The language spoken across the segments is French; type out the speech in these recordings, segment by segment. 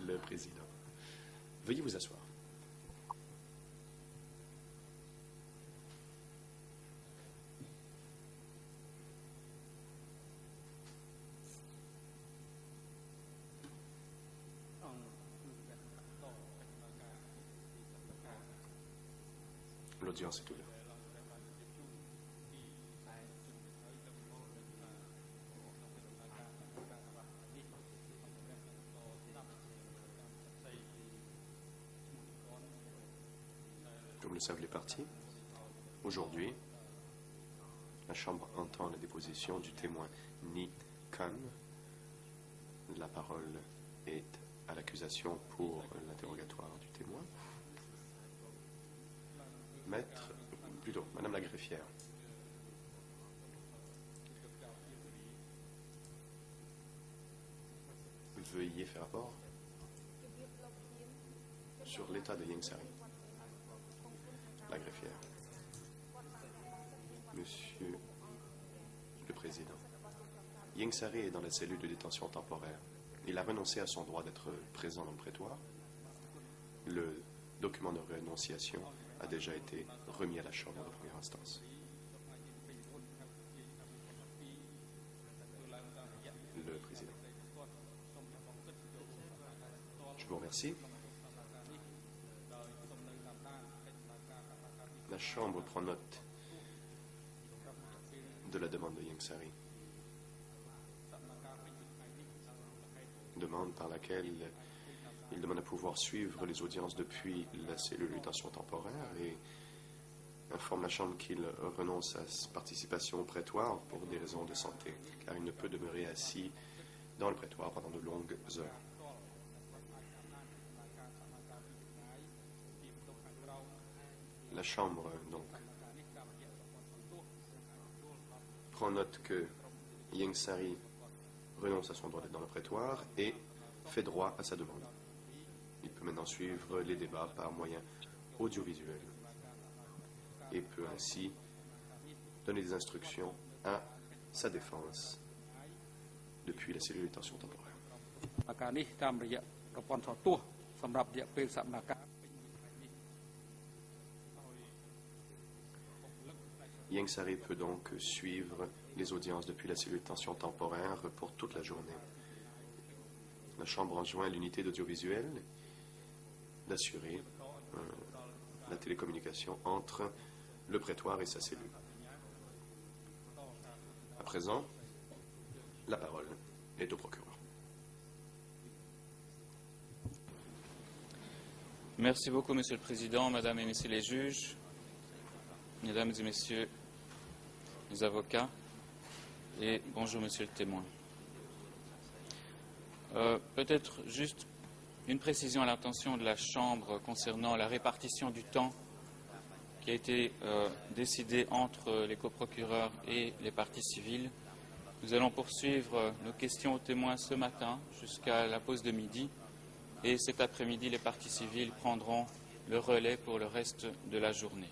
Le président. Veuillez vous asseoir. L'audience est ouverte. Comme le savent les parties, aujourd'hui, la Chambre entend la déposition du témoin Ni Khan. La parole est à l'accusation pour l'interrogatoire du témoin. Madame la greffière. Veuillez faire rapport sur l'état de Ieng Sary. La greffière. Monsieur le Président, Ieng Sary est dans la cellule de détention temporaire. Il a renoncé à son droit d'être présent dans le prétoire. Le document de renonciation a déjà été remis à la Chambre de première instance. Le Président. Je vous remercie. La Chambre prend note de la demande de Ieng Sary. Demande par laquelle il demande à pouvoir suivre les audiences depuis la cellule de détention temporaire et informe la Chambre qu'il renonce à sa participation au prétoire pour des raisons de santé, car il ne peut demeurer assis dans le prétoire pendant de longues heures. La Chambre, donc, prend note que Ieng Sary renonce à son droit d'être dans le prétoire et fait droit à sa demande. Il peut maintenant suivre les débats par moyen audiovisuel et peut ainsi donner des instructions à sa défense depuis la cellule de détention temporaire. Ieng Sary peut donc suivre les audiences depuis la cellule de détention temporaire pour toute la journée. La Chambre enjoint l'unité d'audiovisuel d'assurer la télécommunication entre le prétoire et sa cellule. À présent, la parole est au procureur. Merci beaucoup, Monsieur le Président, Mesdames et Messieurs les juges, Mesdames et Messieurs les avocats, et bonjour, Monsieur le témoin. Peut-être juste une précision à l'intention de la Chambre concernant la répartition du temps qui a été décidée entre les coprocureurs et les parties civiles. Nous allons poursuivre nos questions aux témoins ce matin jusqu'à la pause de midi et cet après-midi, les parties civiles prendront le relais pour le reste de la journée.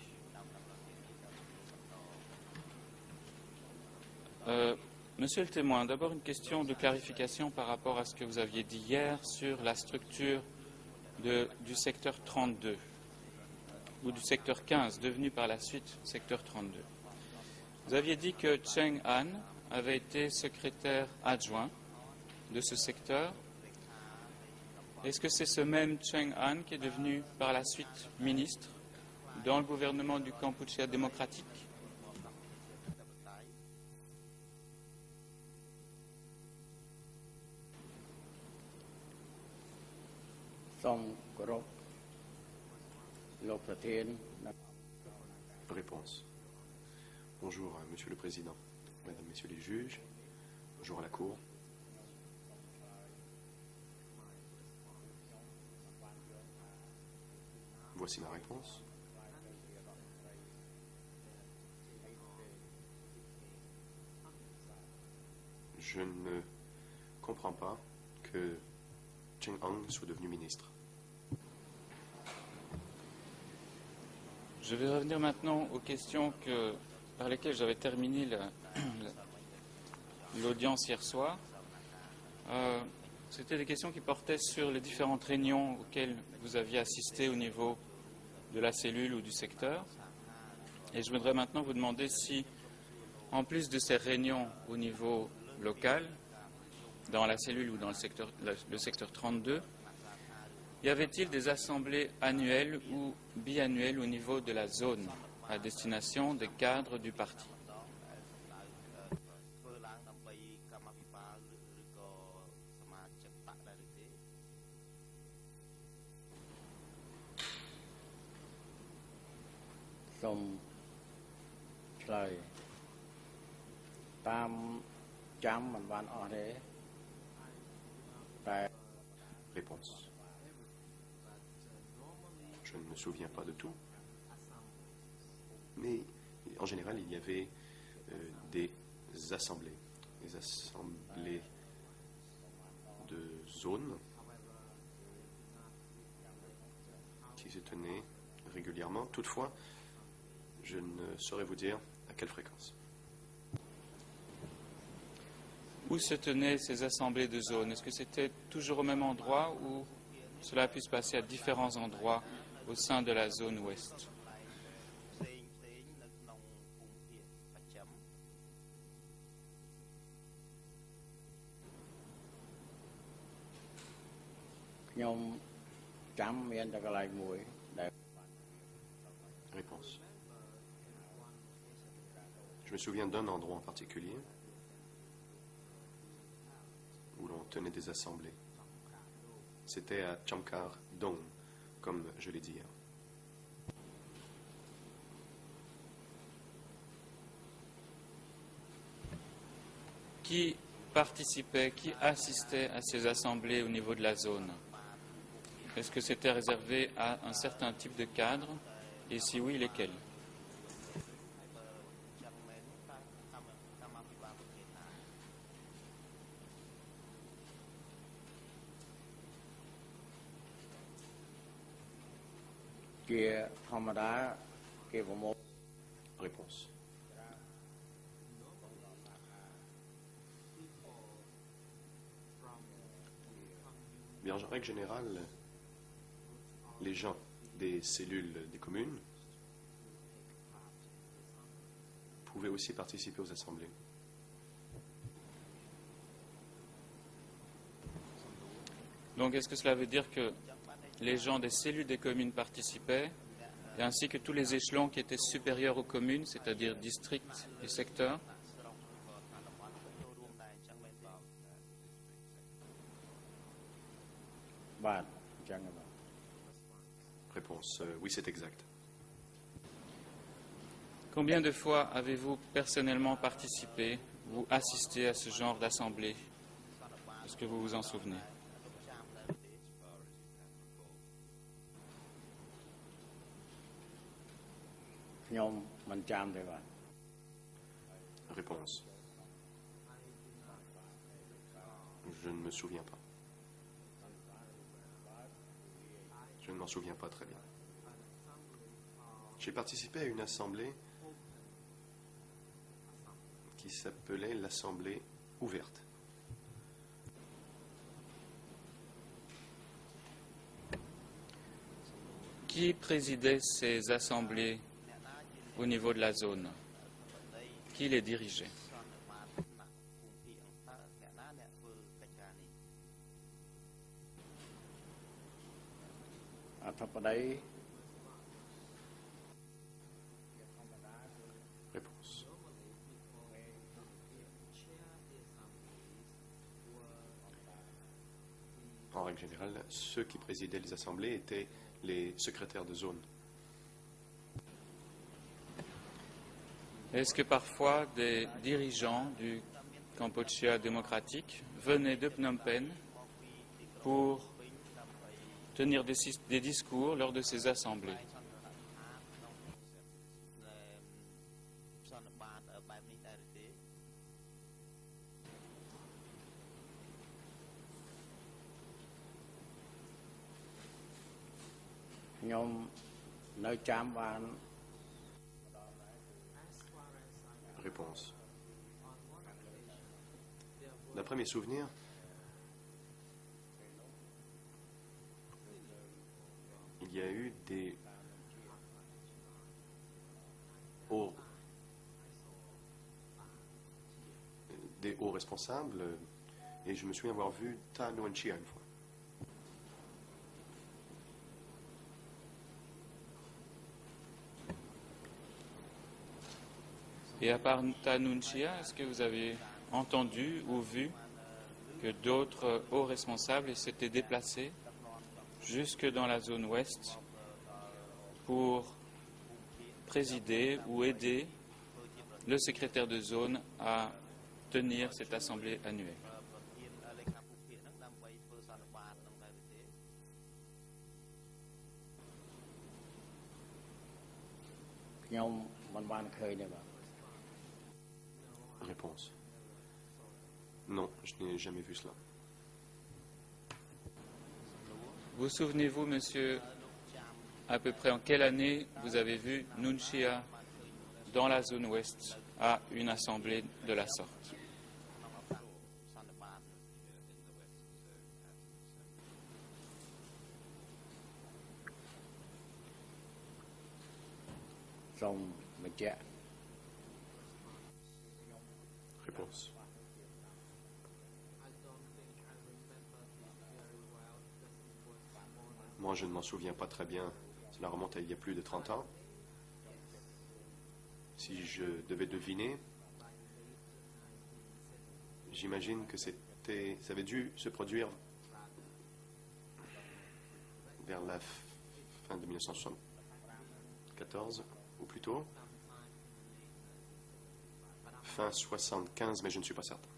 Monsieur le témoin, d'abord une question de clarification par rapport à ce que vous aviez dit hier sur la structure du secteur 32 ou du secteur 15, devenu par la suite secteur 32. Vous aviez dit que Cheng Han avait été secrétaire adjoint de ce secteur. Est-ce que c'est ce même Cheng Han qui est devenu par la suite ministre dans le gouvernement du Kampuchea démocratique? Réponse. Bonjour, Monsieur le Président, Mesdames, Messieurs les juges, bonjour à la Cour. Voici ma réponse. Je ne comprends pas que Cheng Han soit devenu ministre. Je vais revenir maintenant aux questions par lesquelles j'avais terminé l'audience hier soir. C'était des questions qui portaient sur les différentes réunions auxquelles vous aviez assisté au niveau de la cellule ou du secteur. Et je voudrais maintenant vous demander si, en plus de ces réunions au niveau local, dans la cellule ou dans le secteur 32, y avait-il des assemblées annuelles ou biannuelles au niveau de la zone à destination des cadres du parti? Réponse. Je ne me souviens pas de tout. Mais en général, il y avait des assemblées de zones qui se tenaient régulièrement. Toutefois, je ne saurais vous dire à quelle fréquence. Où se tenaient ces assemblées de zones? Est-ce que c'était toujours au même endroit ou cela a pu se passer à différents endroits au sein de la zone ouest? Réponse. Je me souviens d'un endroit en particulier où l'on tenait des assemblées. C'était à Chamkar Dong, comme je l'ai dit hier. Qui participait, qui assistait à ces assemblées au niveau de la zone? Est-ce que c'était réservé à un certain type de cadre? Et si oui, lesquels? Réponse. Bien, en règle générale, les gens des cellules des communes pouvaient aussi participer aux assemblées. Donc, est-ce que cela veut dire que les gens des cellules des communes participaient, et ainsi que tous les échelons qui étaient supérieurs aux communes, c'est-à-dire districts et secteurs? Réponse. Oui, c'est exact. Combien de fois avez-vous personnellement participé ou assisté à ce genre d'assemblée? Est-ce que vous vous en souvenez? Réponse. Je ne me souviens pas. Je ne m'en souviens pas très bien. J'ai participé à une assemblée qui s'appelait l'Assemblée ouverte. Qui présidait ces assemblées au niveau de la zone? Qui les dirigeait? Réponse. En règle générale, ceux qui présidaient les assemblées étaient les secrétaires de zone. Est-ce que parfois des dirigeants du Kampuchea démocratique venaient de Phnom Penh pour tenir des discours lors de ces assemblées? Réponse. D'après mes souvenirs, il y a eu hauts, des hauts responsables, et je me souviens avoir vu Ta Nguyen Chia une fois. Et à part Ta Nguyen Chia, est-ce que vous avez entendu ou vu que d'autres hauts responsables s'étaient déplacés jusque dans la zone ouest pour présider ou aider le secrétaire de zone à tenir cette assemblée annuelle? Réponse. Non, je n'ai jamais vu cela. Vous souvenez-vous, monsieur, à peu près en quelle année vous avez vu Nguyen Chia dans la zone ouest à une assemblée de la sorte? Réponse. Moi, je ne m'en souviens pas très bien. Cela remonte à il y a plus de 30 ans. Si je devais deviner, j'imagine que ça avait dû se produire vers la fin de 1974, ou plutôt fin 75, mais je ne suis pas certain.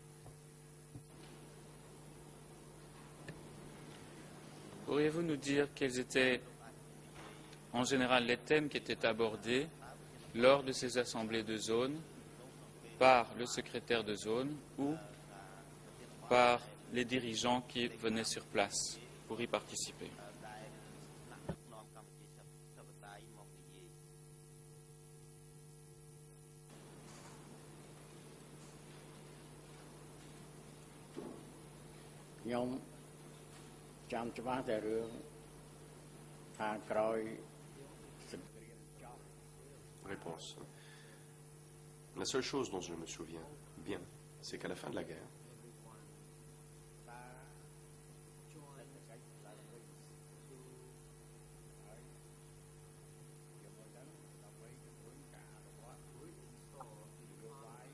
Pourriez-vous nous dire quels étaient en général les thèmes qui étaient abordés lors de ces assemblées de zone par le secrétaire de zone ou par les dirigeants qui venaient sur place pour y participer? Réponse. La seule chose dont je me souviens bien, c'est qu'à la fin de la guerre,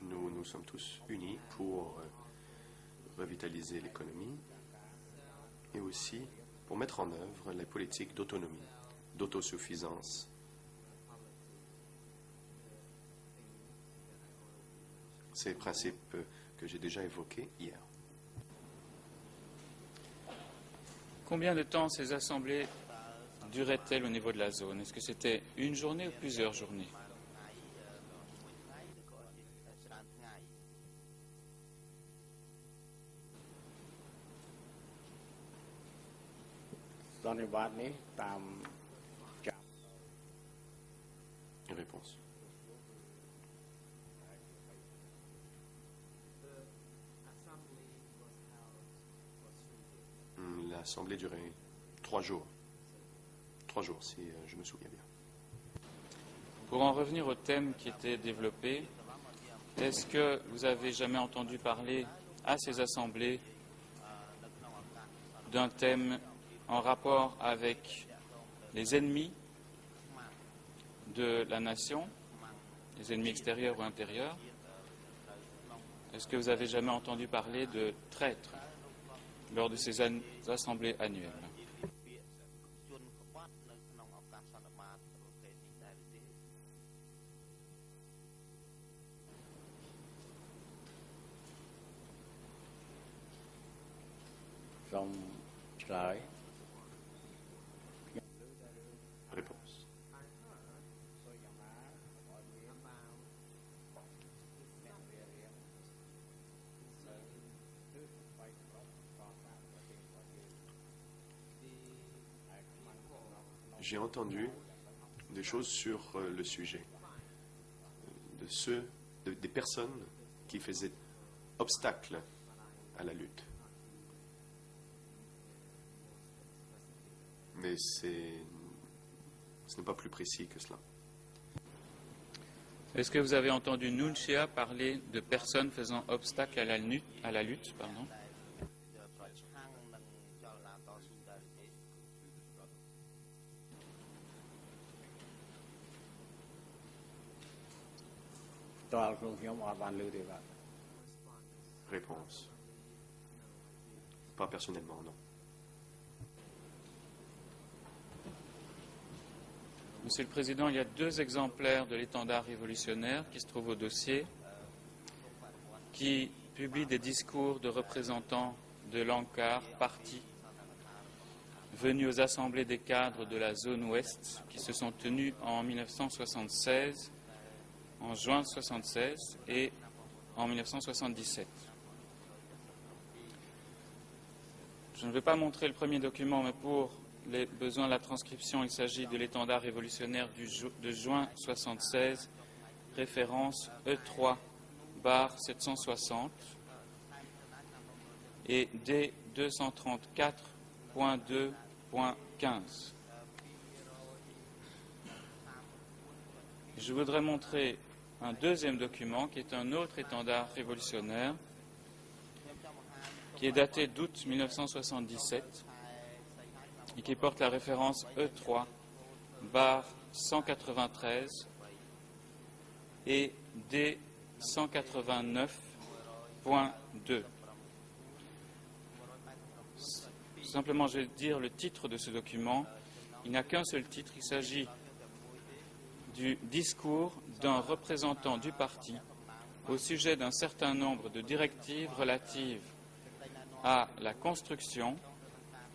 nous sommes tous unis pour revitaliser l'économie et aussi pour mettre en œuvre les politiques d'autonomie, d'autosuffisance. Ces principes que j'ai déjà évoqués hier. Combien de temps ces assemblées duraient-elles au niveau de la zone? Est-ce que c'était une journée ou plusieurs journées? Réponse. L'assemblée durait 3 jours. 3 jours, si je me souviens bien. Pour en revenir au thème qui était développé, est-ce que vous avez jamais entendu parler à ces assemblées d'un thème en rapport avec les ennemis de la nation, les ennemis extérieurs ou intérieurs? Est-ce que vous avez jamais entendu parler de traîtres lors de ces assemblées annuelles? Réponse. J'ai entendu des choses sur le sujet des personnes qui faisaient obstacle à la lutte. Mais Ce n'est pas plus précis que cela. Est-ce que vous avez entendu Nunchia parler de personnes faisant obstacle à la lutte, pardon? Réponse. Pas personnellement, non. Monsieur le Président, il y a 2 exemplaires de l'étendard révolutionnaire qui se trouvent au dossier, qui publient des discours de représentants de l'ANCAR, parti, venus aux assemblées des cadres de la zone ouest, qui se sont tenus en 1976, en juin 1976 et en 1977. Je ne vais pas montrer le premier document, mais pour les besoins de la transcription, il s'agit de l'étendard révolutionnaire de juin 1976, référence E3/760 et D234.2.15. Je voudrais montrer un deuxième document qui est un autre étendard révolutionnaire qui est daté d'août 1977 et qui porte la référence E3/193 et D189.2. Simplement, je vais dire le titre de ce document. Il n'a qu'un seul titre, il s'agit du discours d'un représentant du parti au sujet d'un certain nombre de directives relatives à la construction,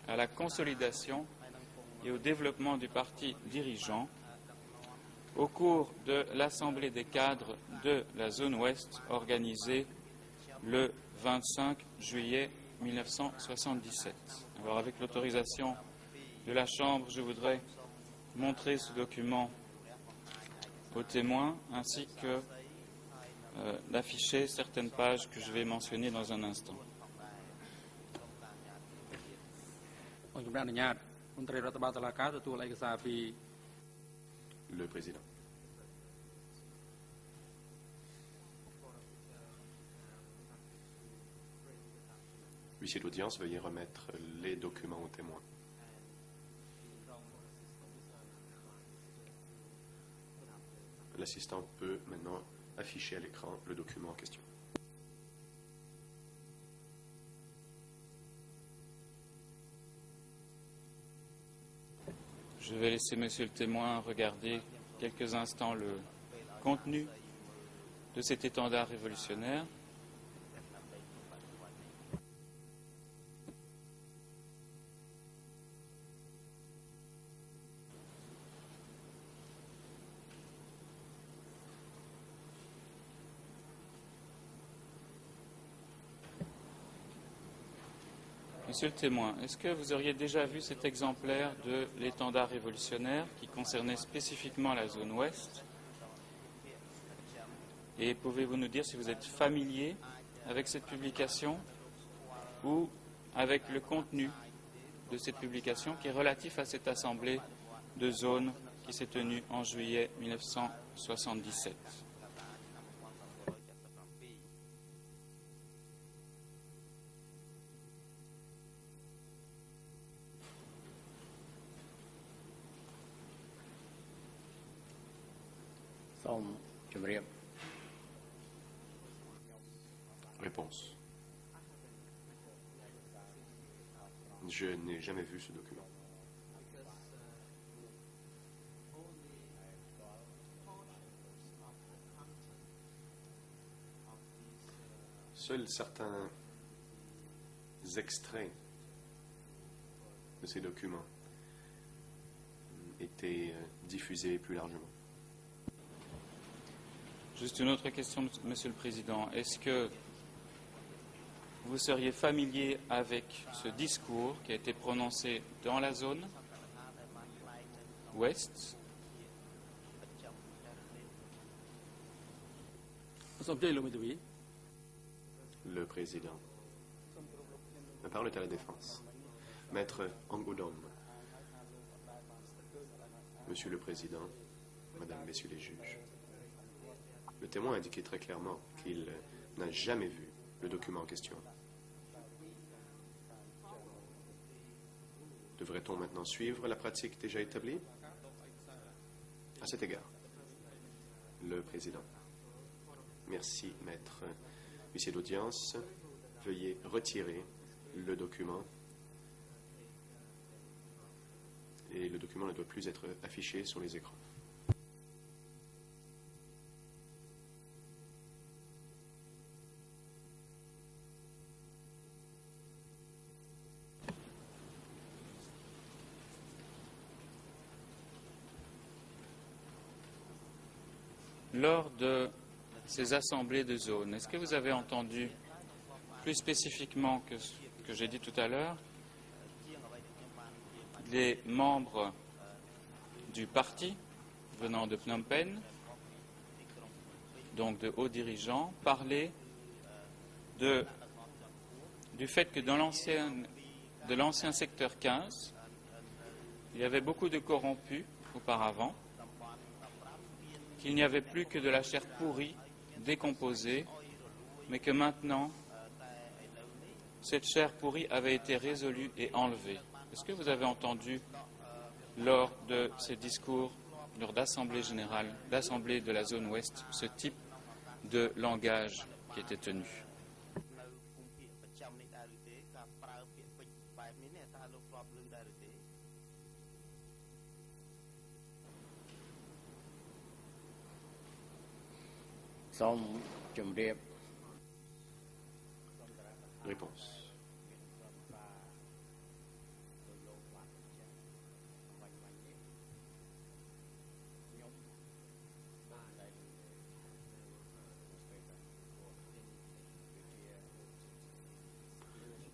à la consolidation et au développement du parti dirigeant au cours de l'Assemblée des cadres de la zone ouest organisée le 25 juillet 1977. Alors, avec l'autorisation de la Chambre, je voudrais montrer ce document aux témoins ainsi que d'afficher certaines pages que je vais mentionner dans un instant. Le président. Huissier d'audience, veuillez remettre les documents aux témoins. L'assistant peut maintenant afficher à l'écran le document en question. Je vais laisser monsieur le témoin regarder quelques instants le contenu de cet étendard révolutionnaire. Monsieur le témoin, est-ce que vous auriez déjà vu cet exemplaire de l'étendard révolutionnaire qui concernait spécifiquement la zone ouest? Et pouvez-vous nous dire si vous êtes familier avec cette publication ou avec le contenu de cette publication qui est relatif à cette assemblée de zone qui s'est tenue en juillet 1977? Réponse. Je n'ai jamais vu ce document. Seuls certains extraits de ces documents étaient diffusés plus largement. Juste une autre question, Monsieur le Président. Est-ce que vous seriez familier avec ce discours qui a été prononcé dans la zone ouest? Le président. La parole est à la défense. Maître Angodom. Monsieur le Président, Madame, Messieurs les juges, le témoin a indiqué très clairement qu'il n'a jamais vu le document en question. Devrait-on maintenant suivre la pratique déjà établie? À cet égard, le Président. Merci, Maître huissier d'audience. Veuillez retirer le document. Et le document ne doit plus être affiché sur les écrans. Lors de ces assemblées de zone, est-ce que vous avez entendu plus spécifiquement que ce que j'ai dit tout à l'heure, les membres du parti venant de Phnom Penh, donc de hauts dirigeants, parler du fait que dans l'ancien secteur 15, il y avait beaucoup de corrompus auparavant, qu'il n'y avait plus que de la chair pourrie, décomposée, mais que maintenant, cette chair pourrie avait été résolue et enlevée. Est-ce que vous avez entendu lors de ces discours, lors d'assemblée générale, d'assemblée de la zone ouest, ce type de langage qui était tenu? Réponse.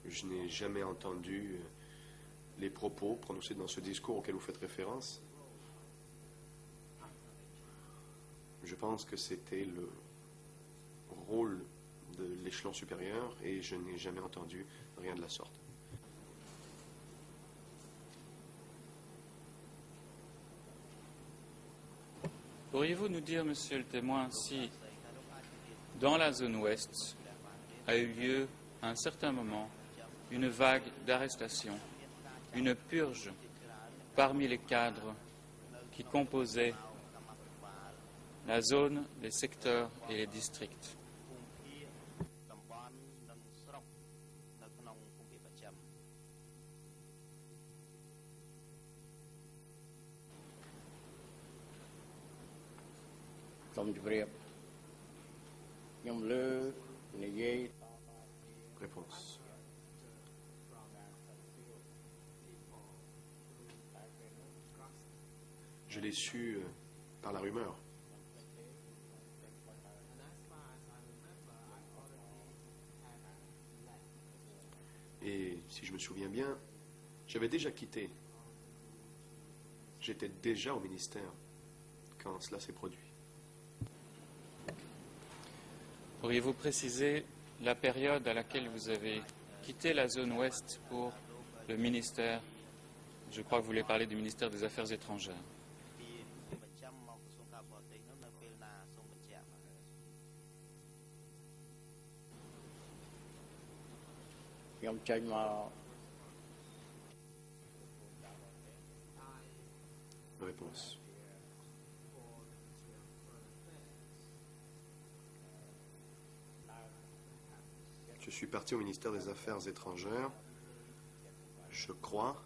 Je n'ai jamais entendu les propos prononcés dans ce discours auquel vous faites référence. Je pense que c'était le rôle de l'échelon supérieur et je n'ai jamais entendu rien de la sorte. Pourriez-vous nous dire, monsieur le témoin, si dans la zone ouest a eu lieu à un certain moment une vague d'arrestations, une purge parmi les cadres qui composaient la zone, les secteurs et les districts? Réponse. Je l'ai su par la rumeur. Et si je me souviens bien, j'avais déjà quitté. J'étais déjà au ministère quand cela s'est produit. Pourriez-vous préciser la période à laquelle vous avez quitté la zone ouest pour le ministère? Je crois que vous voulez parler du ministère des Affaires étrangères. Réponse. Je suis parti au ministère des Affaires étrangères, je crois,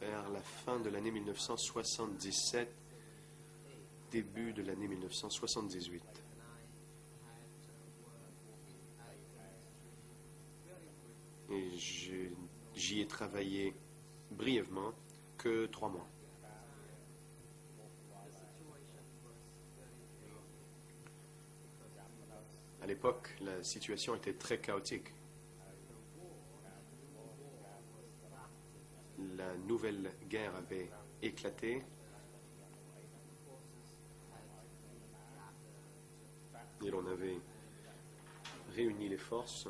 vers la fin de l'année 1977, début de l'année 1978. Et j'y ai travaillé brièvement que 3 mois. À l'époque, la situation était très chaotique. La nouvelle guerre avait éclaté. Et l'on avait réuni les forces.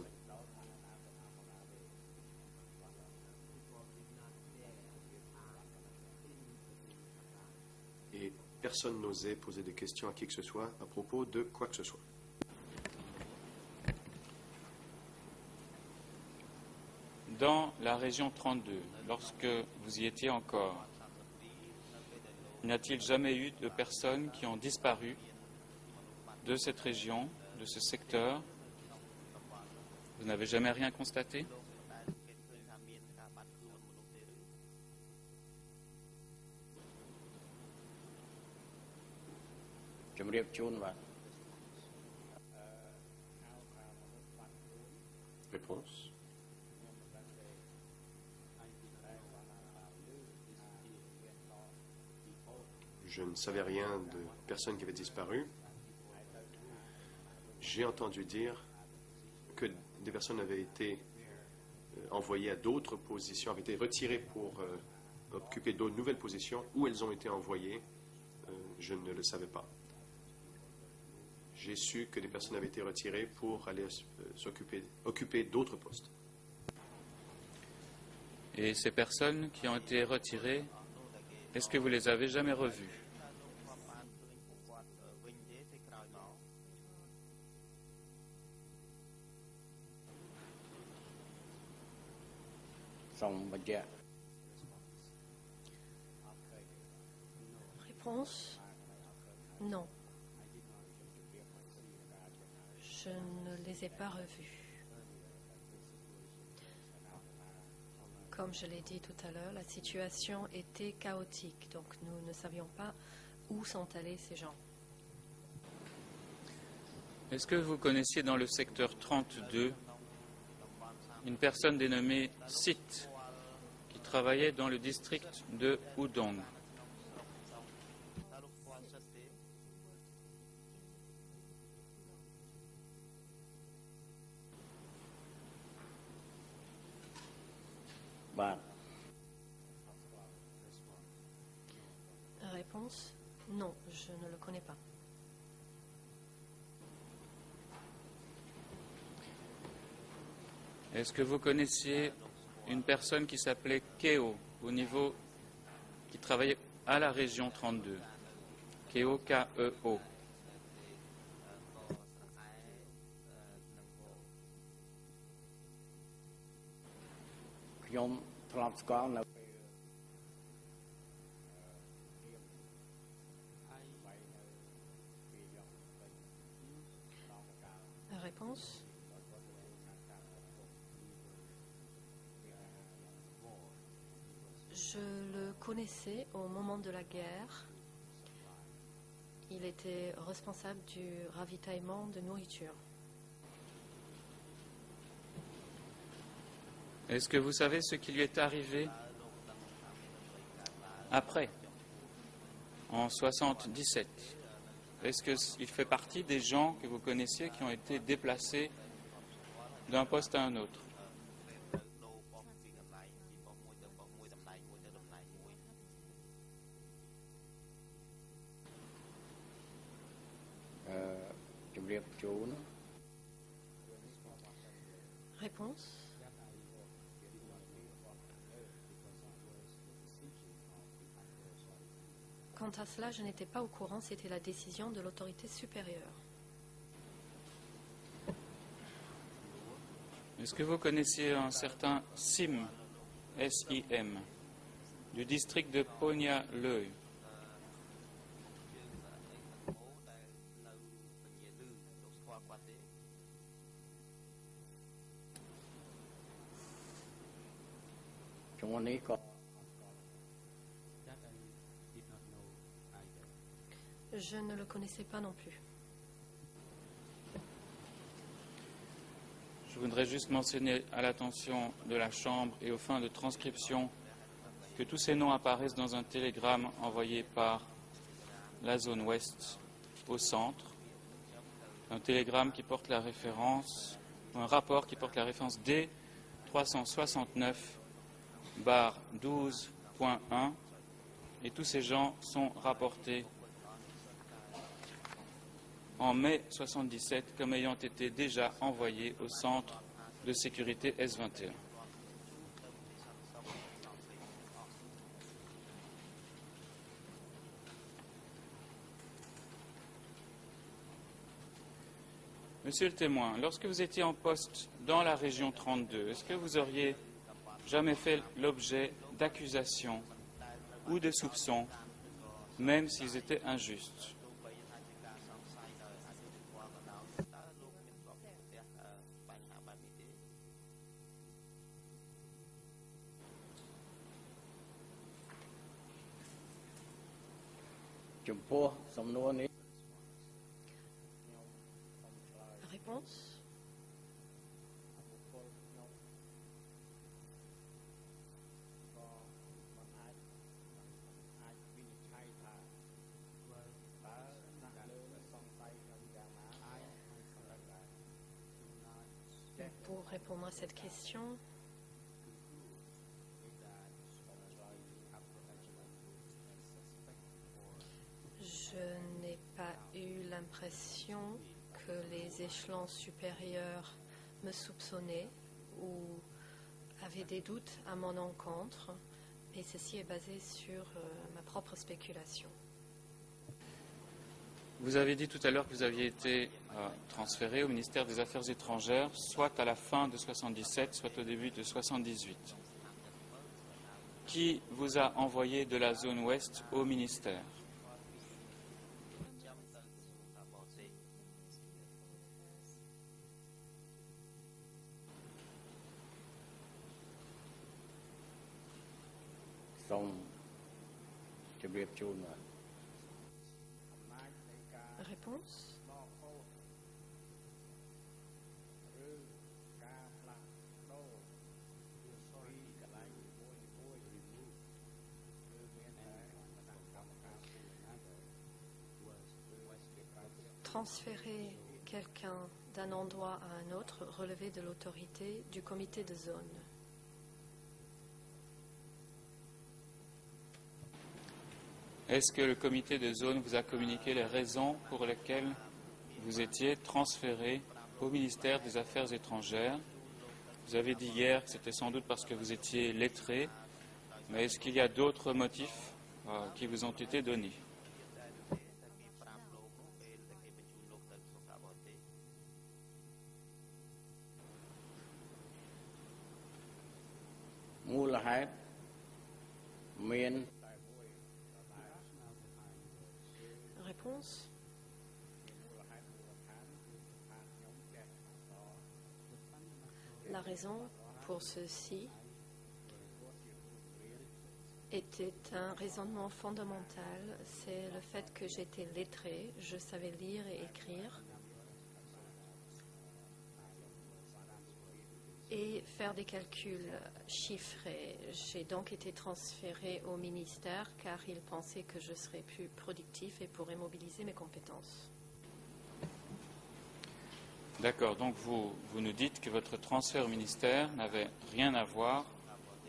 personne n'osait poser des questions à qui que ce soit à propos de quoi que ce soit. Dans la région 32, lorsque vous y étiez encore, n'y a-t-il jamais eu de personnes qui ont disparu de cette région, de ce secteur? Vous n'avez jamais rien constaté? Réponse. Je ne savais rien de personnes qui avaient disparu. J'ai entendu dire que des personnes avaient été envoyées à d'autres positions, avaient été retirées pour occuper d'autres nouvelles positions. Où elles ont été envoyées, je ne le savais pas. J'ai su que des personnes avaient été retirées pour aller occuper d'autres postes. Et ces personnes qui ont été retirées, est-ce que vous les avez jamais revues? Réponse: non. Je ne les ai pas revus. Comme je l'ai dit tout à l'heure, la situation était chaotique, donc nous ne savions pas où sont allés ces gens. Est-ce que vous connaissiez dans le secteur 32 une personne dénommée Sit qui travaillait dans le district de Udong? Réponse: non, je ne le connais pas. Est-ce que vous connaissiez une personne qui s'appelait Keo qui travaillait à la région 32? Keo, K-E-O. Réponse: je le connaissais au moment de la guerre. Il était responsable du ravitaillement de nourriture. Est-ce que vous savez ce qui lui est arrivé après, en 77? Est-ce qu'il fait partie des gens que vous connaissiez qui ont été déplacés d'un poste à un autre? Réponse: quant à cela, je n'étais pas au courant, c'était la décision de l'autorité supérieure. Est-ce que vous connaissiez un certain Sim, S-I-M, du district de Ponya Leu? Je ne le connaissais pas non plus. Je voudrais juste mentionner à l'attention de la Chambre et aux fins de transcription que tous ces noms apparaissent dans un télégramme envoyé par la zone ouest au centre, un télégramme qui porte la référence, un rapport qui porte la référence D369/12.1, et tous ces gens sont rapportés en mai 77 comme ayant été déjà envoyés au centre de sécurité S21. Monsieur le témoin, lorsque vous étiez en poste dans la région 32, est-ce que vous auriez jamais fait l'objet d'accusations ou de soupçons, même s'ils étaient injustes? Réponse. Pour répondre à cette question, je n'ai pas eu l'impression que les échelons supérieurs me soupçonnaient ou avaient des doutes à mon encontre, et ceci est basé sur ma propre spéculation. Vous avez dit tout à l'heure que vous aviez été transféré au ministère des Affaires étrangères, soit à la fin de 77, soit au début de 78. Qui vous a envoyé de la zone ouest au ministère? Réponse. Transférer quelqu'un d'un endroit à un autre relevait de l'autorité du comité de zone. Est-ce que le comité de zone vous a communiqué les raisons pour lesquelles vous étiez transféré au ministère des Affaires étrangères? Vous avez dit hier que c'était sans doute parce que vous étiez lettré, mais est-ce qu'il y a d'autres motifs qui vous ont été donnés? Réponse. La raison pour ceci était un raisonnement fondamental, c'est le fait que j'étais lettré, je savais lire et écrire et faire des calculs chiffrés. J'ai donc été transféré au ministère car ils pensaient que je serais plus productif et pourrais mobiliser mes compétences. D'accord, donc vous nous dites que votre transfert au ministère n'avait rien à voir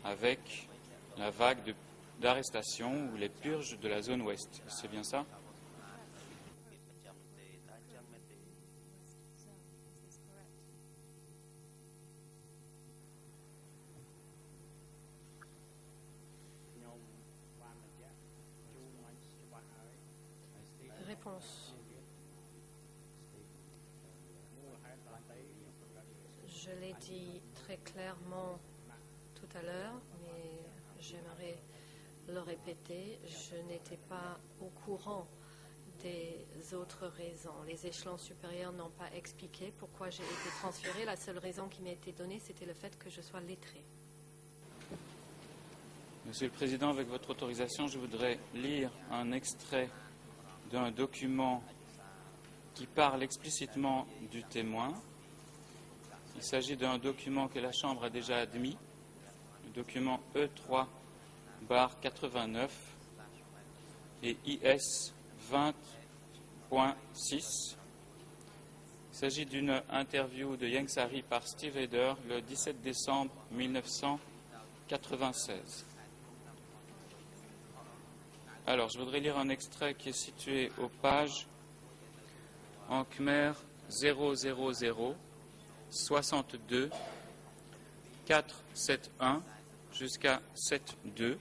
avec la vague d'arrestations ou les purges de la zone ouest. C'est bien ça? Réponse. Je l'ai dit très clairement tout à l'heure, mais j'aimerais le répéter. Je n'étais pas au courant des autres raisons. Les échelons supérieurs n'ont pas expliqué pourquoi j'ai été transférée. La seule raison qui m'a été donnée, c'était le fait que je sois lettrée. Monsieur le Président, avec votre autorisation, je voudrais lire un extrait d'un document qui parle explicitement du témoin. Il s'agit d'un document que la Chambre a déjà admis, le document E3/89 et IS 20.6. Il s'agit d'une interview de Ieng Sary par Steve Eder le 17 décembre 1996. Alors, je voudrais lire un extrait qui est situé aux pages en Khmer 000 62 471 jusqu'à 72,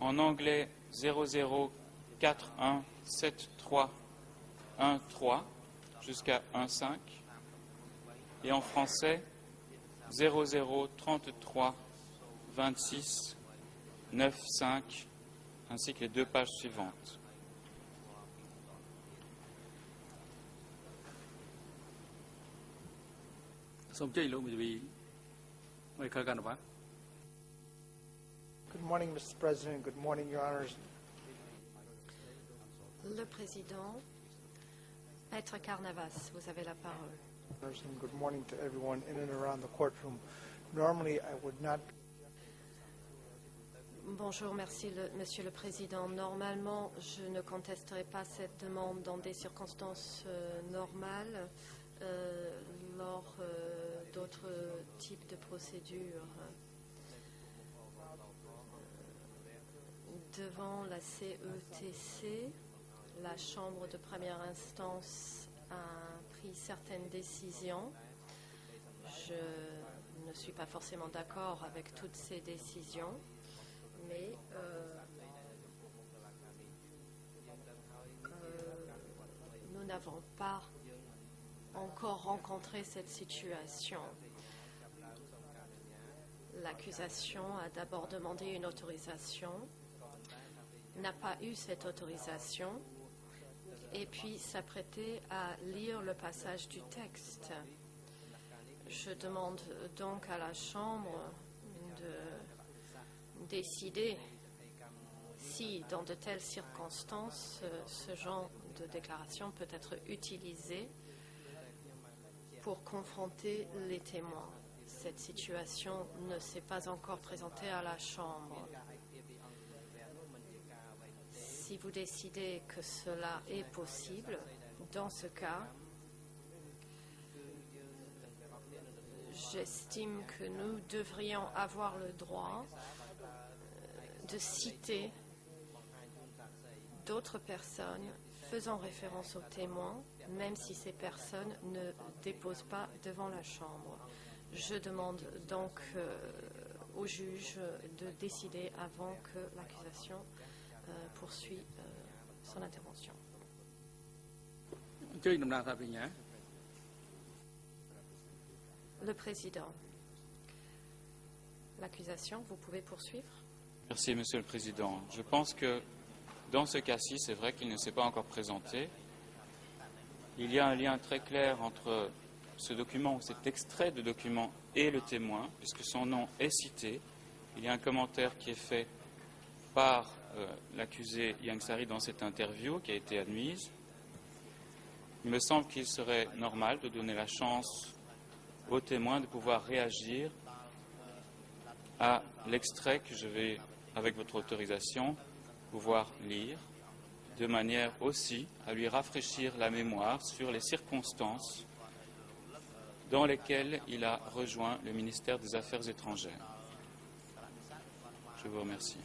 en anglais 00417313 jusqu'à 1,5 et en français 00 33 26 9 5 ainsi que les 2 pages suivantes. Good morning, Mr. President. Good morning, Your Honors. Le président, Maître Carnavas, vous avez la parole. And good morning to everyone in and around the courtroom. Normally, I would not. Bonjour, merci Monsieur le Président. Normalement, je ne contesterai pas cette demande dans des circonstances normales lors d'autres types de procédures. Devant la CETC, la Chambre de première instance a pris certaines décisions. Je ne suis pas forcément d'accord avec toutes ces décisions, mais nous n'avons pas encore rencontré cette situation. L'accusation a d'abord demandé une autorisation, n'a pas eu cette autorisation, et puis s'apprêtait à lire le passage du texte. Je demande donc à la Chambre de décider si, dans de telles circonstances, ce genre de déclaration peut être utilisé pour confronter les témoins. Cette situation ne s'est pas encore présentée à la Chambre. Si vous décidez que cela est possible, dans ce cas, j'estime que nous devrions avoir le droit de citer d'autres personnes faisant référence aux témoins, même si ces personnes ne déposent pas devant la Chambre. Je demande donc au juge de décider avant que l'accusation poursuit son intervention. Le président, l'accusation, vous pouvez poursuivre. Merci, Monsieur le Président. Je pense que dans ce cas-ci, c'est vrai qu'il ne s'est pas encore présenté. Il y a un lien très clair entre ce document ou cet extrait de document et le témoin, puisque son nom est cité. Il y a un commentaire qui est fait par l'accusé Ieng Sary dans cette interview qui a été admise. Il me semble qu'il serait normal de donner la chance aux témoins de pouvoir réagir à l'extrait que je vais, avec votre autorisation, pouvoir lire, de manière aussi à lui rafraîchir la mémoire sur les circonstances dans lesquelles il a rejoint le ministère des Affaires étrangères. Je vous remercie.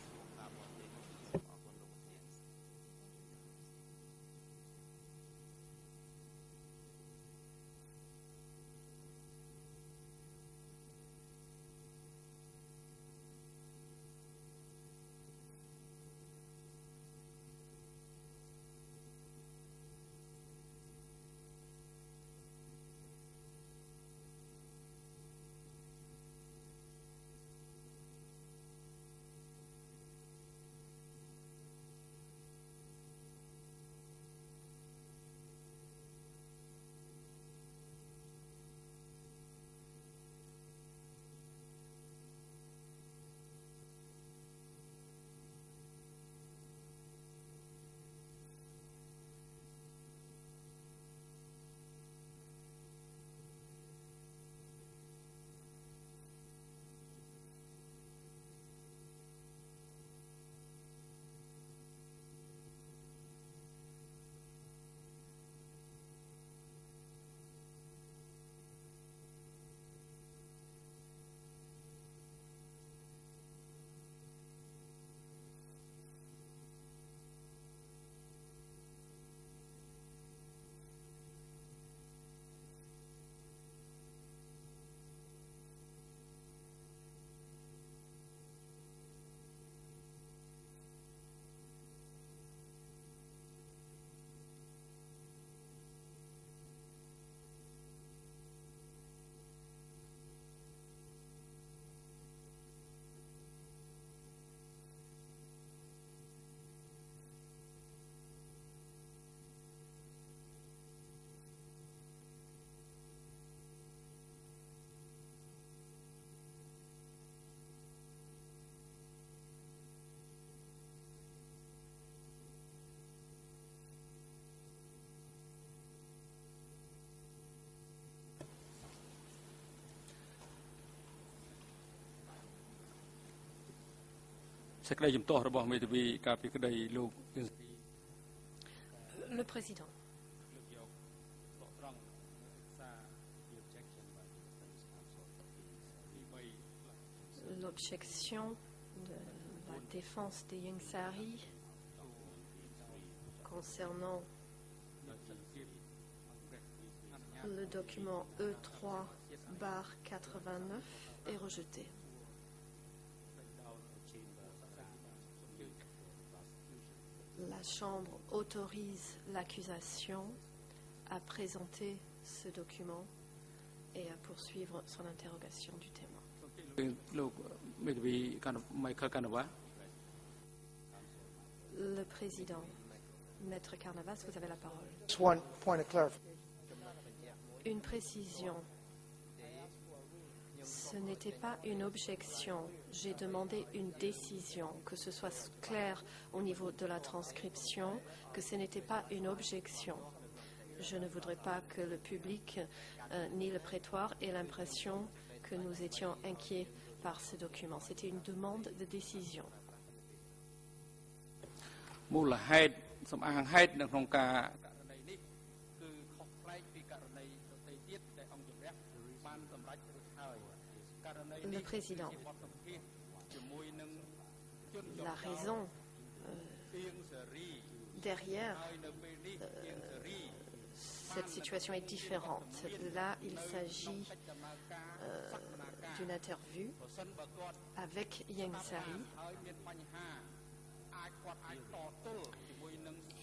Le président. L'objection de la défense des Young Sari concernant le document E3/89 est rejeté. La Chambre autorise l'accusation à présenter ce document et à poursuivre son interrogation du témoin. Le président, Maître Carnavas, vous avez la parole. Just one point of clarification. Une précision. Ce n'était pas une objection. J'ai demandé une décision, que ce soit clair au niveau de la transcription, que ce n'était pas une objection. Je ne voudrais pas que le public ni le prétoire aient l'impression que nous étions inquiets par ce document. C'était une demande de décision. Le président, la raison derrière cette situation est différente. Là, il s'agit d'une interview avec Ieng Sary.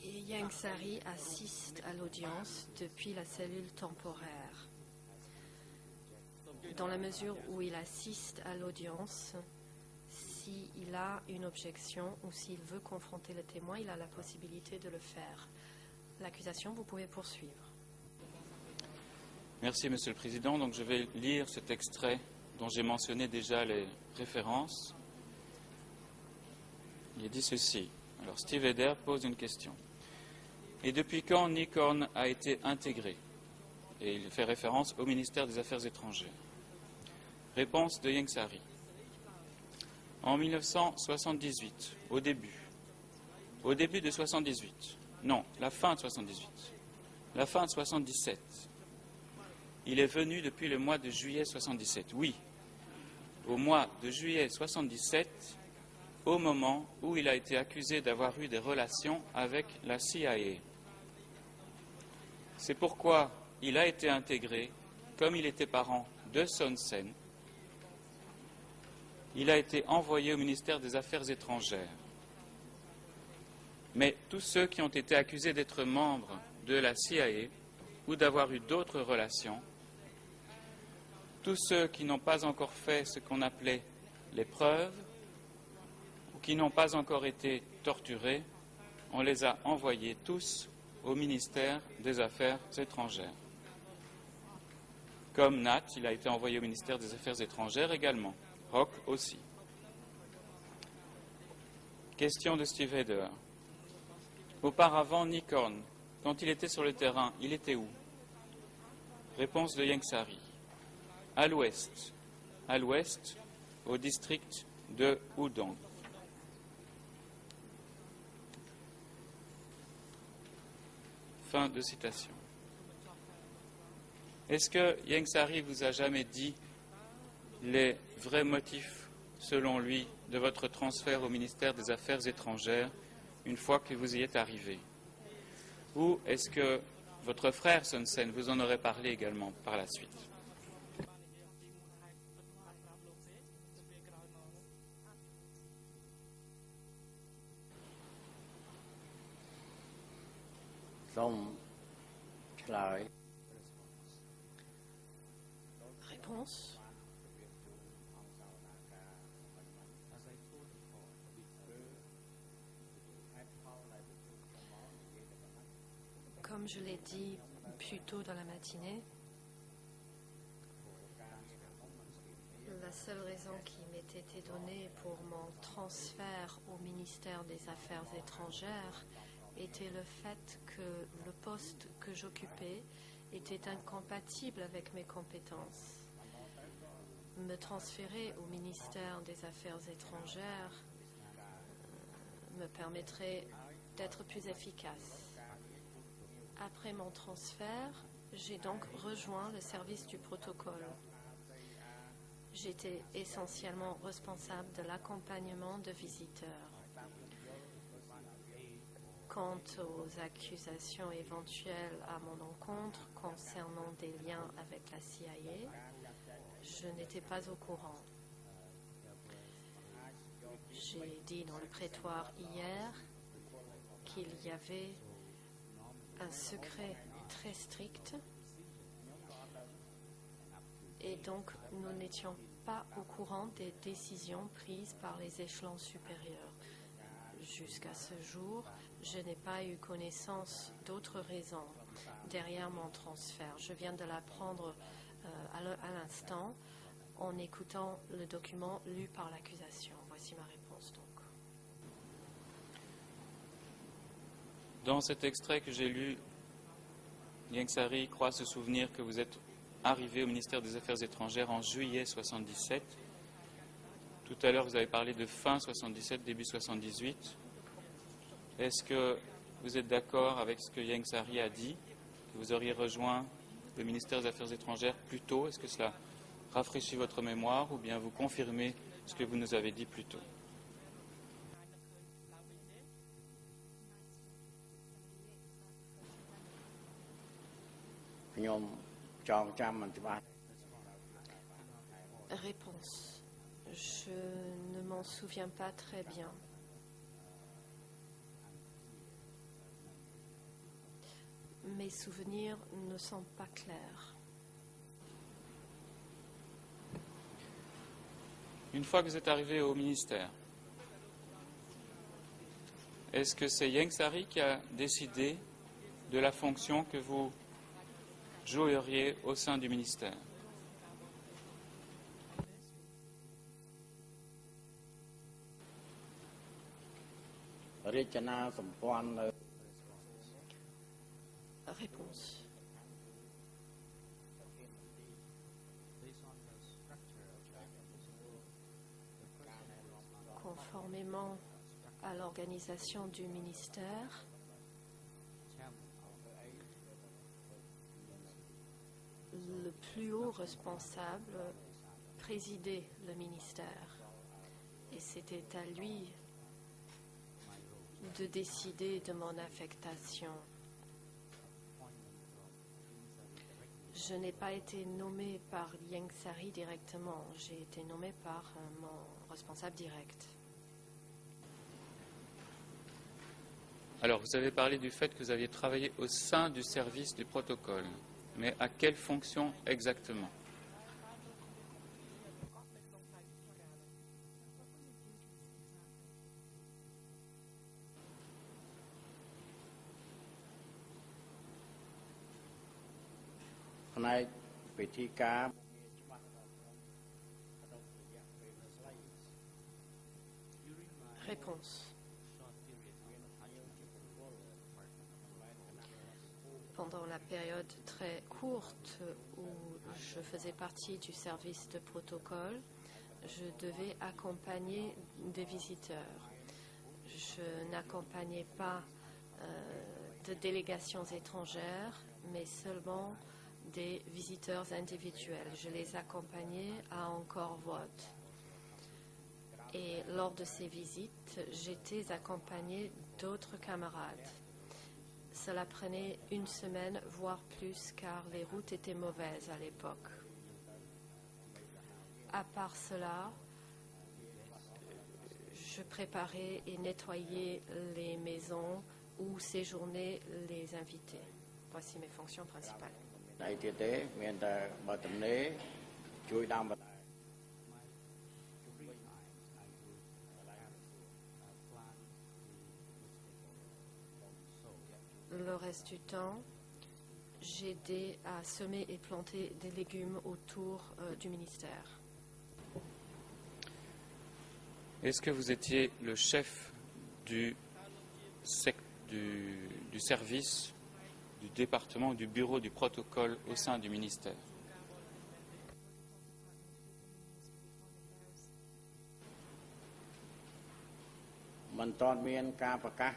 Et Ieng Sary assiste à l'audience depuis la cellule temporaire. Dans la mesure où il assiste à l'audience, s'il a une objection ou s'il veut confronter le témoin, il a la possibilité de le faire. L'accusation, vous pouvez poursuivre. Merci, Monsieur le Président. Donc, je vais lire cet extrait dont j'ai mentionné déjà les références. Il est dit ceci. Alors, Steve Eder pose une question. Et depuis quand Nicorn a été intégré? Et il fait référence au ministère des Affaires étrangères. Réponse de Ieng Sary. En 1978, au début de 78, non, la fin de 78, la fin de 77, il est venu depuis le mois de juillet 77, oui, au mois de juillet 77, au moment où il a été accusé d'avoir eu des relations avec la CIA. C'est pourquoi il a été intégré, comme il était parent de Son Sen. Il a été envoyé au ministère des Affaires étrangères. Mais tous ceux qui ont été accusés d'être membres de la CIA ou d'avoir eu d'autres relations, tous ceux qui n'ont pas encore fait ce qu'on appelait les preuves ou qui n'ont pas encore été torturés, on les a envoyés tous au ministère des Affaires étrangères. Comme Nat, il a été envoyé au ministère des Affaires étrangères également. Rock aussi. Question de Steve Eder. Auparavant, Nicorn, quand il était sur le terrain, il était où? Réponse de Ieng Sary. À l'ouest, au district de Udon. Fin de citation. Est-ce que Ieng Sary vous a jamais dit les vrais motifs, selon lui, de votre transfert au ministère des Affaires étrangères une fois que vous y êtes arrivé? Ou est-ce que votre frère Son Sen vous en aurait parlé également par la suite? Réponse. Comme je l'ai dit plus tôt dans la matinée, la seule raison qui m'était été donnée pour mon transfert au ministère des Affaires étrangères était le fait que le poste que j'occupais était incompatible avec mes compétences. Me transférer au ministère des Affaires étrangères me permettrait d'être plus efficace. Après mon transfert, j'ai donc rejoint le service du protocole. J'étais essentiellement responsable de l'accompagnement de visiteurs. Quant aux accusations éventuelles à mon encontre concernant des liens avec la CIA, je n'étais pas au courant. J'ai dit dans le prétoire hier qu'il y avait un secret très strict et donc nous n'étions pas au courant des décisions prises par les échelons supérieurs. Jusqu'à ce jour, je n'ai pas eu connaissance d'autres raisons derrière mon transfert. Je viens de l'apprendre à l'instant en écoutant le document lu par l'accusation. Voici ma réponse donc. Dans cet extrait que j'ai lu, Ieng Sary croit se souvenir que vous êtes arrivé au ministère des Affaires étrangères en juillet 1977. Tout à l'heure, vous avez parlé de fin 77, début 78. Est-ce que vous êtes d'accord avec ce que Ieng Sary a dit, que vous auriez rejoint le ministère des Affaires étrangères plus tôt? Est-ce que cela rafraîchit votre mémoire ou bien vous confirmez ce que vous nous avez dit plus tôt? Réponse. Je ne m'en souviens pas très bien. Mes souvenirs ne sont pas clairs. Une fois que vous êtes arrivé au ministère, est-ce que c'est Ieng Sary qui a décidé de la fonction que vous joueriez au sein du ministère? Réponse. Conformément à l'organisation du ministère, le plus haut responsable présidait le ministère et c'était à lui de décider de mon affectation. Je n'ai pas été nommée par Ieng Sary directement, j'ai été nommée par mon responsable direct. Alors, vous avez parlé du fait que vous aviez travaillé au sein du service du protocole, mais à quelle fonction exactement? Réponse. Pendant la période très courte où je faisais partie du service de protocole, je devais accompagner des visiteurs. Je n'accompagnais pas de délégations étrangères, mais seulement des visiteurs individuels. Je les accompagnais à Angkor Wat. Et lors de ces visites, j'étais accompagnée d'autres camarades. Cela prenait une semaine, voire plus, car les routes étaient mauvaises à l'époque. À part cela, je préparais et nettoyais les maisons où séjournaient les invités. Voici mes fonctions principales. Le reste du temps, j'ai aidé à semer et planter des légumes autour du ministère. Est-ce que vous étiez le chef du service, du département, du bureau du protocole au sein du ministère? មិនទាន់មានការប្រកាស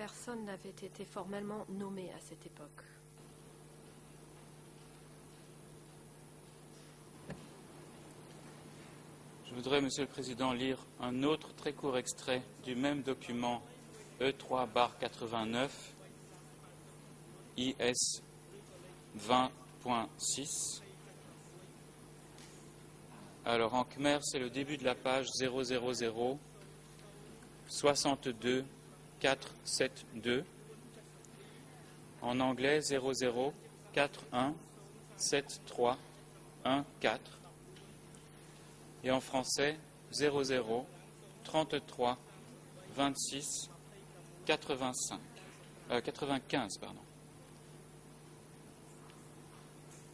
Personne n'avait été formellement nommé à cette époque. Je voudrais, Monsieur le Président, lire un autre très court extrait du même document E3/89 IS 20.6. Alors en Khmer, c'est le début de la page 000 62 472. En anglais 00 41 73 14. Et en français 00 33 26 95. Pardon.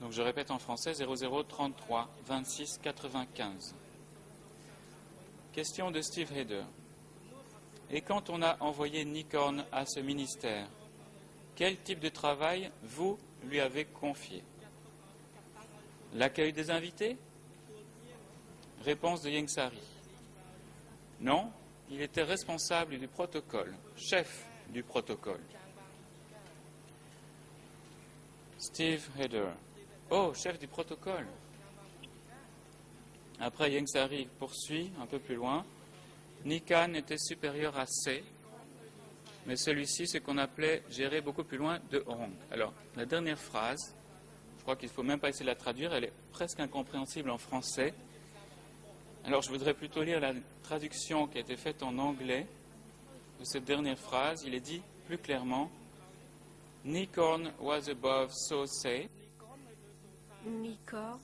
Donc je répète en français 00 33 26 95. Question de Steve Heder. Et quand on a envoyé Nikorn à ce ministère, quel type de travail vous lui avez confié? L'accueil des invités? Réponse de Ieng Sary. Non, il était responsable du protocole, chef du protocole. Steve Heder. Oh, chef du protocole. Après, Ieng Sary poursuit un peu plus loin. Nikan était supérieur à C, mais celui-ci, ce qu'on appelait gérer beaucoup plus loin de Hong. Alors, la dernière phrase, je crois qu'il ne faut même pas essayer de la traduire, elle est presque incompréhensible en français. Alors, je voudrais plutôt lire la traduction qui a été faite en anglais de cette dernière phrase. Il est dit plus clairement, Nikorn was above So Say. Nikorn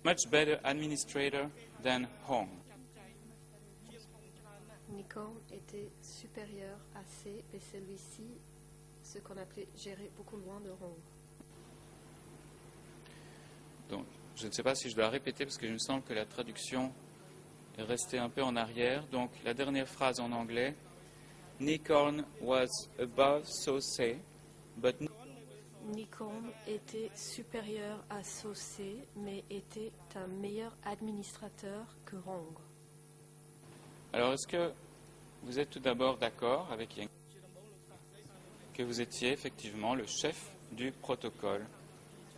Much better administrator than Hong. Nikorn était supérieur à C, et celui-ci, ce qu'on appelait gérer beaucoup loin de Hong. Donc, je ne sais pas si je dois répéter parce qu'il me semble que la traduction est restée un peu en arrière. Donc, la dernière phrase en anglais. Nikorn was above So Say, but Nikorn était supérieur à Saucé, mais était un meilleur administrateur que Hong. Alors, est-ce que vous êtes tout d'abord d'accord avec Yang que vous étiez effectivement le chef du protocole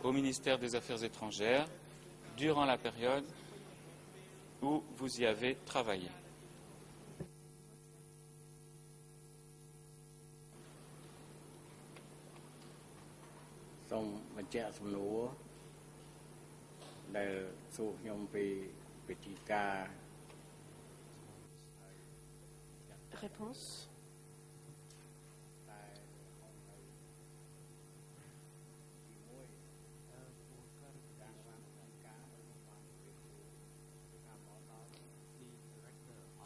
au ministère des Affaires étrangères durant la période où vous y avez travaillé? Réponse.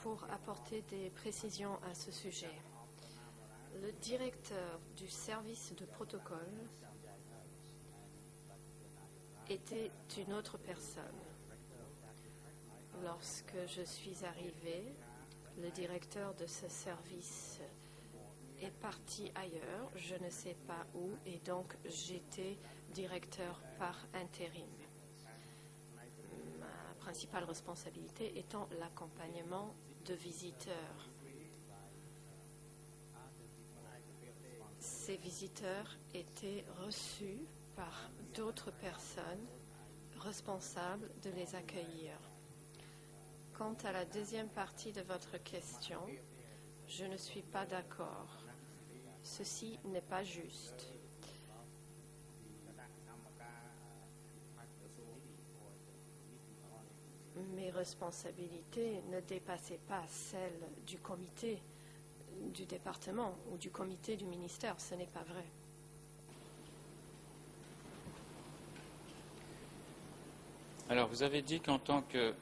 Pour apporter des précisions à ce sujet, le directeur du service de protocole était une autre personne. Lorsque je suis arrivée, le directeur de ce service est parti ailleurs, je ne sais pas où, et donc j'étais directeur par intérim. Ma principale responsabilité étant l'accompagnement de visiteurs. Ces visiteurs étaient reçus par d'autres personnes responsables de les accueillir. Quant à la deuxième partie de votre question, je ne suis pas d'accord. Ceci n'est pas juste. Mes responsabilités ne dépassaient pas celles du comité du département ou du comité du ministère. Ce n'est pas vrai. Alors, vous avez dit qu'en tant que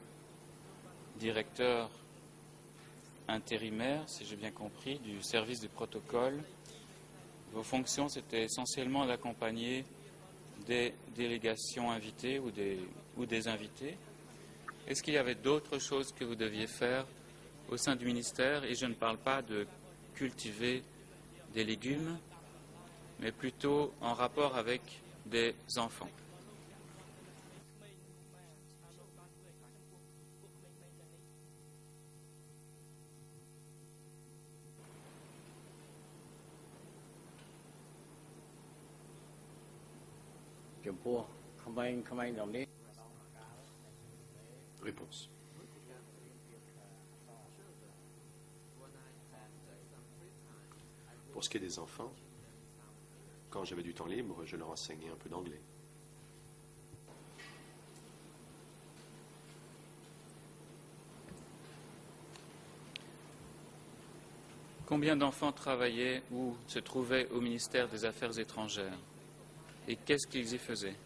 directeur intérimaire, si j'ai bien compris, du service du protocole, vos fonctions, c'était essentiellement d'accompagner des délégations invitées ou des invités. Est-ce qu'il y avait d'autres choses que vous deviez faire au sein du ministère? Et je ne parle pas de cultiver des légumes, mais plutôt en rapport avec des enfants. Réponse. Pour ce qui est des enfants, quand j'avais du temps libre, je leur enseignais un peu d'anglais. Combien d'enfants travaillaient ou se trouvaient au ministère des Affaires étrangères? Et qu'est-ce qu'ils y faisaient?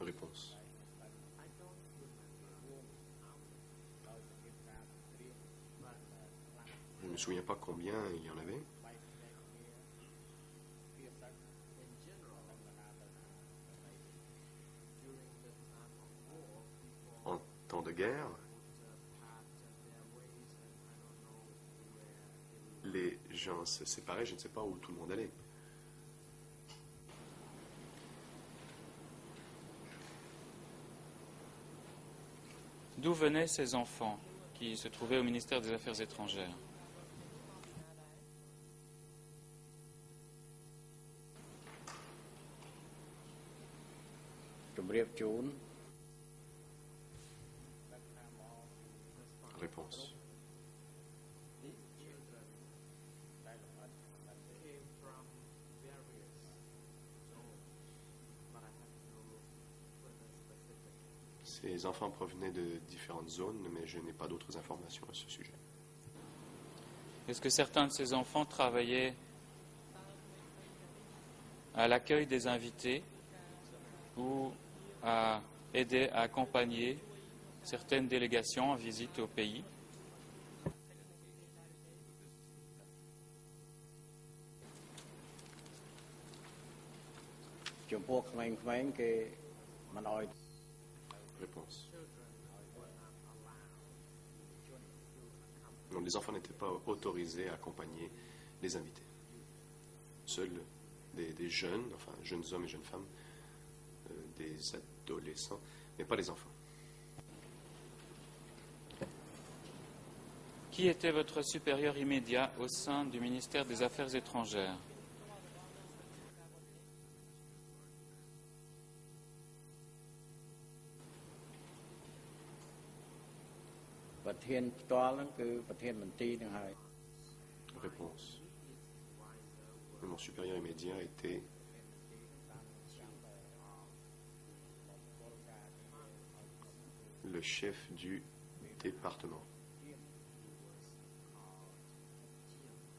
Réponse. Je ne me souviens pas combien il y en avait. En temps de guerre, les gens se séparaient, je ne sais pas où tout le monde allait. D'où venaient ces enfants qui se trouvaient au ministère des Affaires étrangères? Réponse. Ces enfants provenaient de différentes zones, mais je n'ai pas d'autres informations à ce sujet. Est-ce que certains de ces enfants travaillaient à l'accueil des invités ou à aider à accompagner certaines délégations en visite au pays? Réponse. Non, les enfants n'étaient pas autorisés à accompagner les invités. Seuls des jeunes, enfin jeunes hommes et jeunes femmes, des adolescents, mais pas les enfants. Qui était votre supérieur immédiat au sein du ministère des Affaires étrangères? Réponse. Mon supérieur immédiat était le chef du département.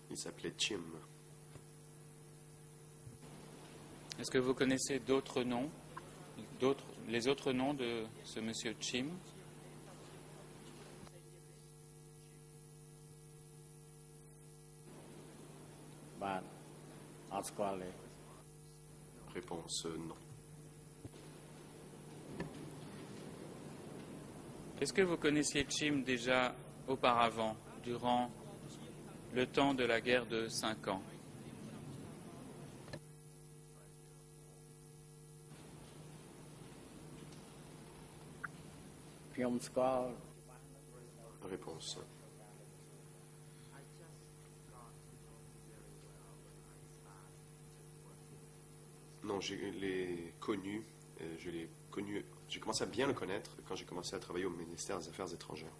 Il s'appelait Chim. Est-ce que vous connaissez d'autres noms, les autres noms de ce monsieur Chim? Réponse non. Est-ce que vous connaissiez Chim déjà auparavant, durant le temps de la guerre de 5 ans? Réponse. Non, je l'ai connu, j'ai commencé à bien le connaître quand j'ai commencé à travailler au ministère des Affaires étrangères.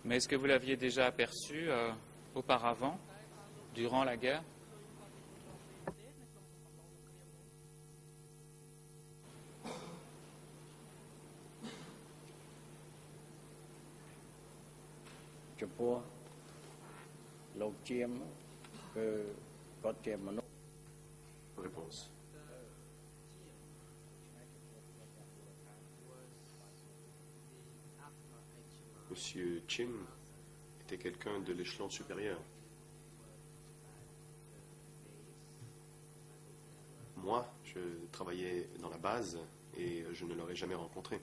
Mais est-ce que vous l'aviez déjà aperçu auparavant, durant la guerre? Réponse. Monsieur Chim était quelqu'un de l'échelon supérieur. moi, je travaillais dans la base et je ne l'aurais jamais rencontré.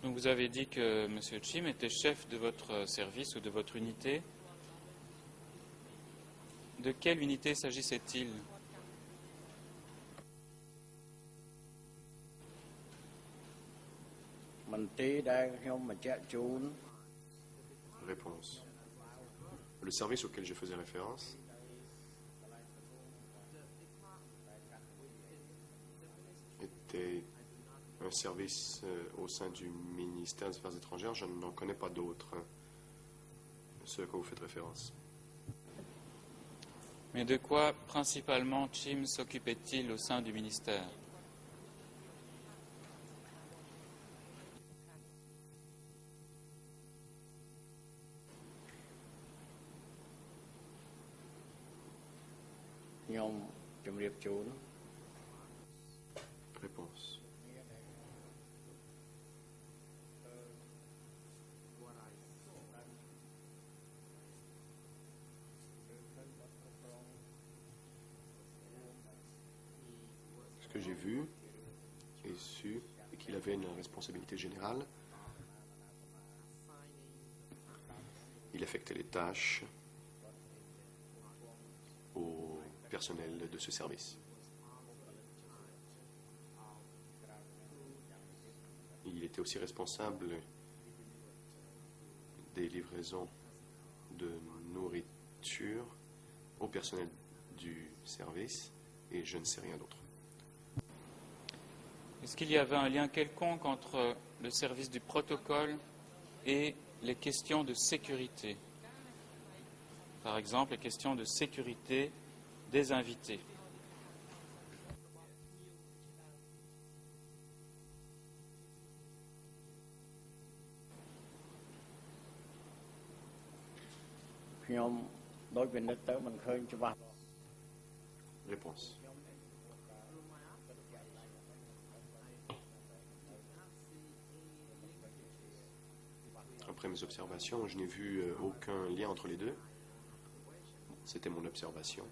Donc vous avez dit que M. Chim était chef de votre service ou de votre unité. De quelle unité s'agissait-il? Réponse. Le service auquel je faisais référence était un service au sein du ministère des Affaires étrangères. Je n'en connais pas d'autres, ce à quoi vous faites référence. Mais de quoi principalement Chim s'occupait-il au sein du ministère? Réponse. Ce que j'ai vu et su est qu'il avait une responsabilité générale. Il affectait les tâches au personnel de ce service. Il était aussi responsable des livraisons de nourriture au personnel du service et je ne sais rien d'autre. Est-ce qu'il y avait un lien quelconque entre le service du protocole et les questions de sécurité? Par exemple, les questions de sécurité des invités. Réponse. Après mes observations, je n'ai vu aucun lien entre les deux. C'était mon observation.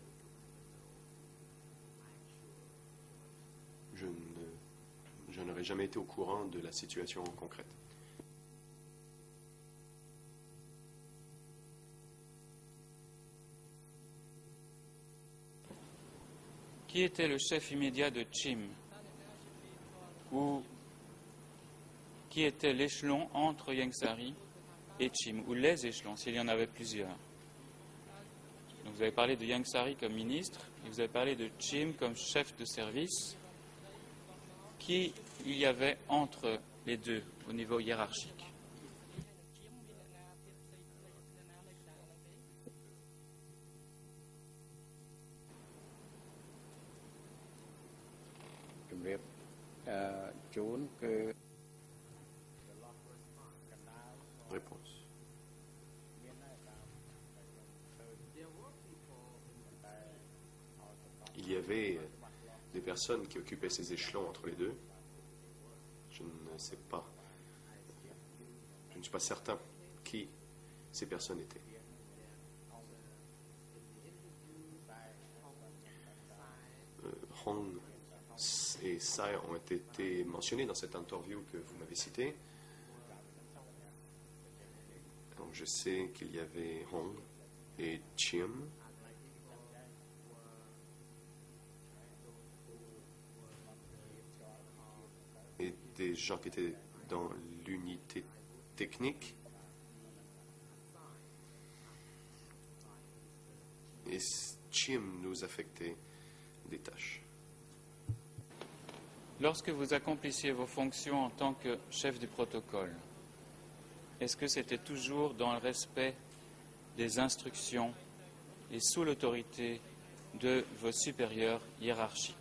Je n'aurais jamais été au courant de la situation concrète. Qui était le chef immédiat de Chim? Ou qui était l'échelon entre Ieng Sary et Chim? Ou les échelons, s'il y en avait plusieurs? Donc vous avez parlé de Ieng Sary comme ministre, et vous avez parlé de Chim comme chef de service. Qui il y avait entre les deux au niveau hiérarchique? Réponse. Il y avait des personnes qui occupaient ces échelons entre les deux. Je ne sais pas. Je ne suis pas certain qui ces personnes étaient. Hong et Sai ont été mentionnés dans cette interview que vous m'avez citée. Donc je sais qu'il y avait Hong et Chim. Et des gens qui étaient dans l'unité technique. Et Chim nous affectait des tâches. Lorsque vous accomplissiez vos fonctions en tant que chef du protocole, est-ce que c'était toujours dans le respect des instructions et sous l'autorité de vos supérieurs hiérarchiques?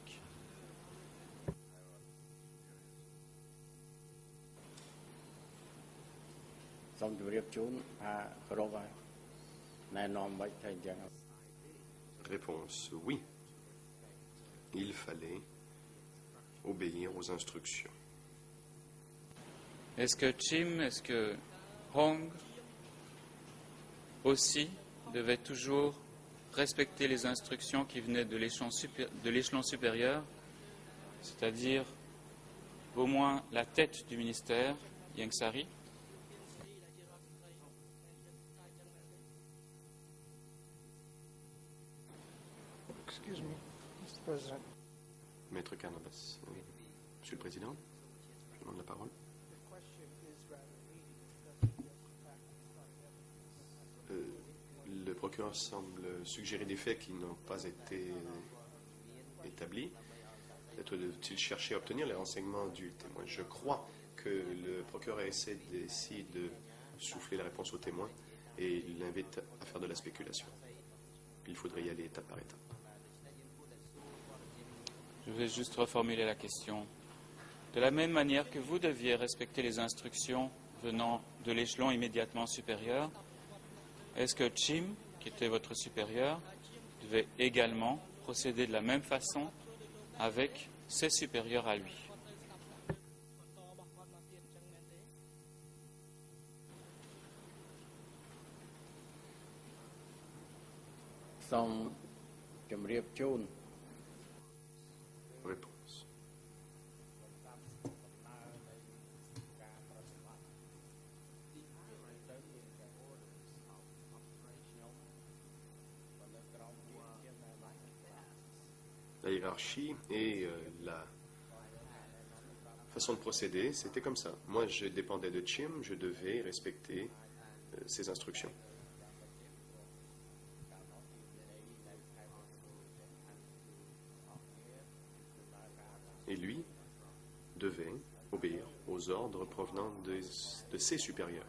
Réponse oui. Il fallait obéir aux instructions. Est-ce que Chim, est-ce que Hong aussi devait toujours respecté les instructions qui venaient de l'échelon supérieur, c'est-à-dire au moins la tête du ministère, Ieng Sary? Excuse me, Mr. President. Maître Carnabas. Monsieur le Président, je demande la parole. Le procureur semble suggérer des faits qui n'ont pas été établis. Peut-être doit-il chercher à obtenir les renseignements du témoin. Je crois que le procureur essaie de souffler la réponse au témoin et il l'invite à faire de la spéculation. Il faudrait y aller étape par étape. Je vais juste reformuler la question. De la même manière que vous deviez respecter les instructions venant de l'échelon immédiatement supérieur, est-ce que Chim, qui était votre supérieur, devait également procéder de la même façon avec ses supérieurs à lui? Réponse. La hiérarchie et la façon de procéder, c'était comme ça. Moi, je dépendais de Chim, je devais respecter ses instructions. Et lui devait obéir aux ordres provenant de ses supérieurs.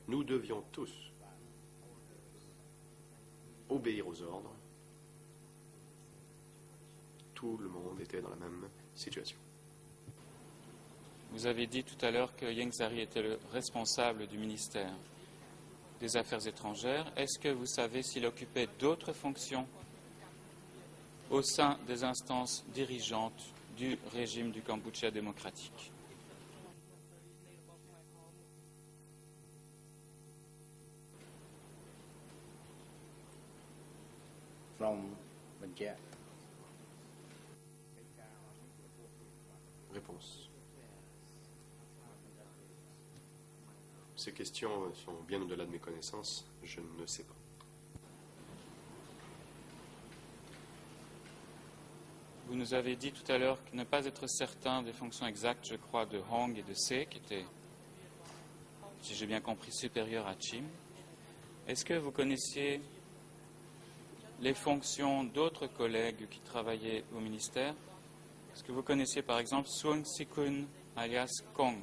Nous devions tous obéir aux ordres. Tout le monde était dans la même situation. Vous avez dit tout à l'heure que Ieng Sary était le responsable du ministère des Affaires étrangères. Est-ce que vous savez s'il occupait d'autres fonctions au sein des instances dirigeantes du régime du Cambodge démocratique? Réponse. Ces questions sont bien au-delà de mes connaissances. Je ne sais pas. Vous nous avez dit tout à l'heure ne pas être certain des fonctions exactes, je crois, de Hong et de Se, qui étaient, si j'ai bien compris, supérieurs à Chim. Est-ce que vous connaissiez les fonctions d'autres collègues qui travaillaient au ministère? Est-ce que vous connaissiez par exemple Suong Sikun alias Kong?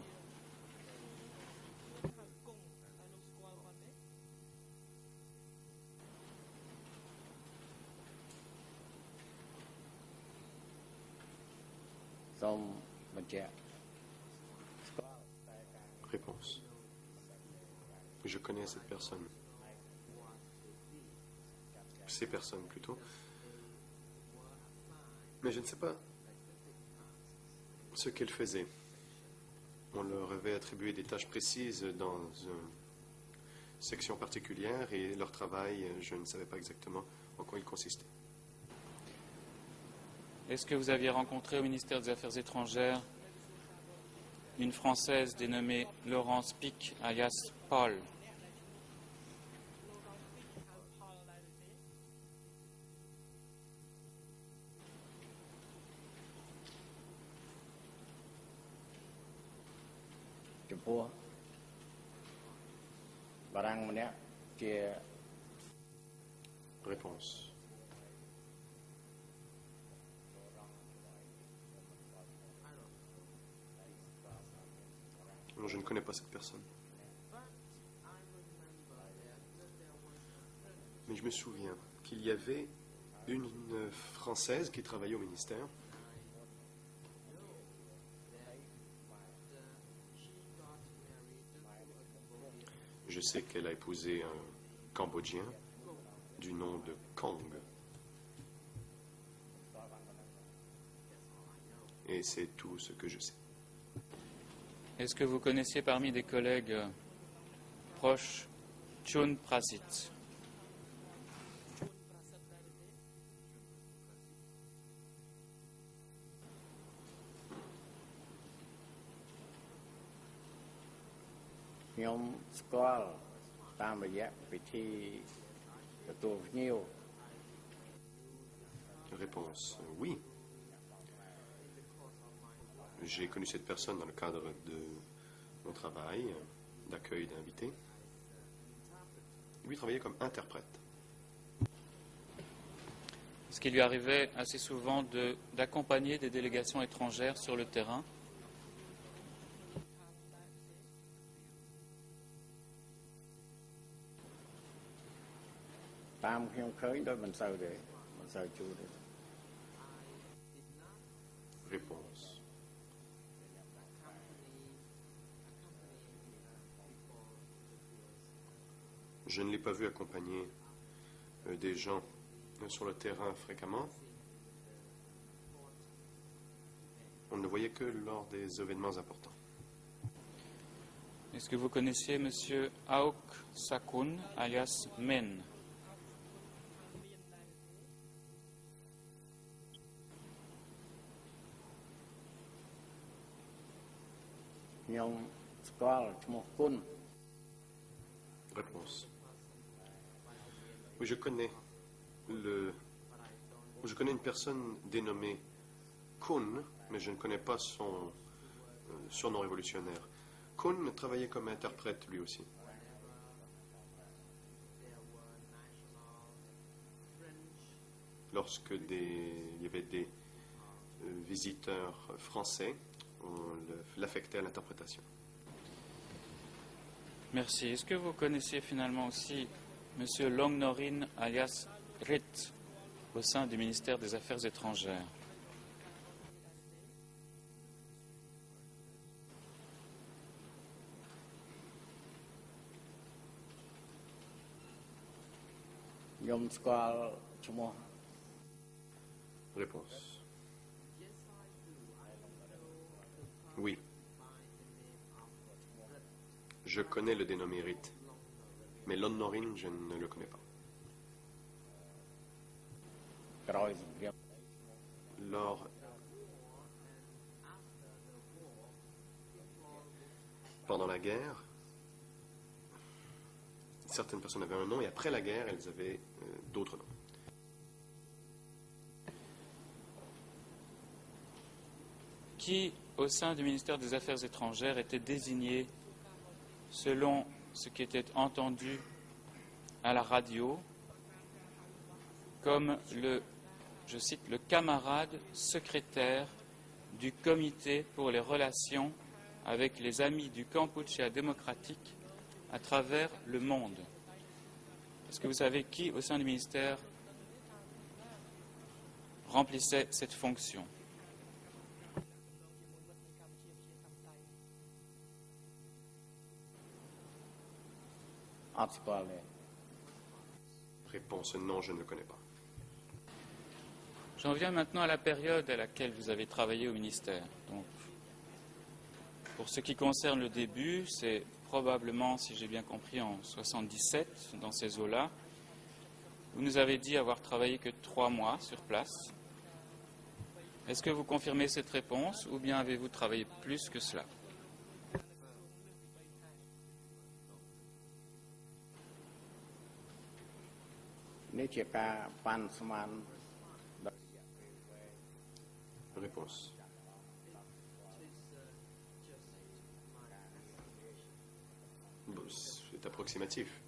Réponse. Je connais cette personne. Ces personnes plutôt. Mais je ne sais pas ce qu'elles faisaient. On leur avait attribué des tâches précises dans une section particulière et leur travail, je ne savais pas exactement en quoi il consistait. Est-ce que vous aviez rencontré au ministère des Affaires étrangères une Française dénommée Laurence Pic, alias Paul? Réponse. Non, je ne connais pas cette personne. Mais je me souviens qu'il y avait une Française qui travaillait au ministère. Je sais qu'elle a épousé un Cambodgien du nom de Kong. Et c'est tout ce que je sais. Est-ce que vous connaissiez parmi des collègues proches Chun Prasit? ខ្ញុំស្គាល់តាមរយៈពិធីទទួលភ្ញៀវ Réponse oui. J'ai connu cette personne dans le cadre de mon travail d'accueil d'invités. Lui travaillait comme interprète. Est-ce qu'il lui arrivait assez souvent d'accompagner des délégations étrangères sur le terrain? Réponse. Je ne l'ai pas vu accompagner des gens sur le terrain fréquemment. On ne le voyait que lors des événements importants. Est-ce que vous connaissiez M. Auk Sakun, alias Men? Réponse. Oui, je connais une personne dénommée Kun, mais je ne connais pas son surnom révolutionnaire. Kun travaillait comme interprète lui aussi. Lorsque il y avait des visiteurs français, on l'affectait à l'interprétation. Merci. Est-ce que vous connaissiez finalement aussi M. Longnorin alias Rit au sein du ministère des Affaires étrangères? Réponse. Oui. Je connais le dénommé Rit, mais Longnorin, je ne le connais pas. Pendant la guerre, certaines personnes avaient un nom, et après la guerre, elles avaient d'autres noms. Qui, au sein du ministère des Affaires étrangères, était désigné selon ce qui était entendu à la radio comme je cite, le camarade secrétaire du comité pour les relations avec les amis du Kampuchea démocratique à travers le monde? Est-ce que vous savez qui, au sein du ministère, remplissait cette fonction? Réponse non, je ne le connais pas. J'en viens maintenant à la période à laquelle vous avez travaillé au ministère. Donc, pour ce qui concerne le début, c'est probablement, si j'ai bien compris, en 77, dans ces eaux-là. Vous nous avez dit avoir travaillé que 3 mois sur place. Est-ce que vous confirmez cette réponse ou bien avez-vous travaillé plus que cela? Réponse. Bon, c'est approximatif.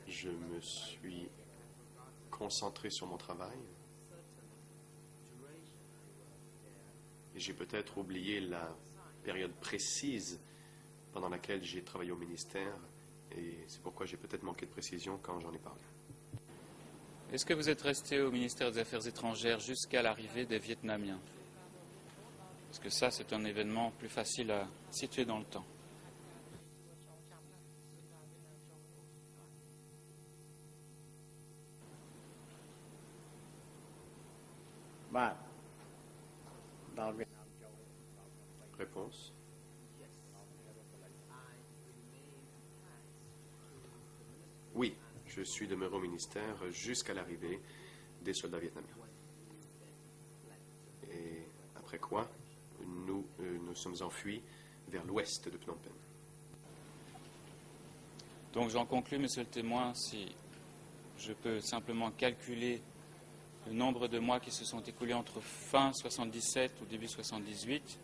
Je me suis concentré sur mon travail et j'ai peut-être oublié la période précise pendant laquelle j'ai travaillé au ministère et c'est pourquoi j'ai peut-être manqué de précision quand j'en ai parlé. Est-ce que vous êtes resté au ministère des Affaires étrangères jusqu'à l'arrivée des Vietnamiens? Parce que ça, c'est un événement plus facile à situer dans le temps. Réponse. Oui, je suis demeuré au ministère jusqu'à l'arrivée des soldats vietnamiens. Et après quoi, nous sommes enfuis vers l'ouest de Phnom Penh. Donc j'en conclus, monsieur le témoin, si je peux simplement calculer le nombre de mois qui se sont écoulés entre fin 77 ou début 78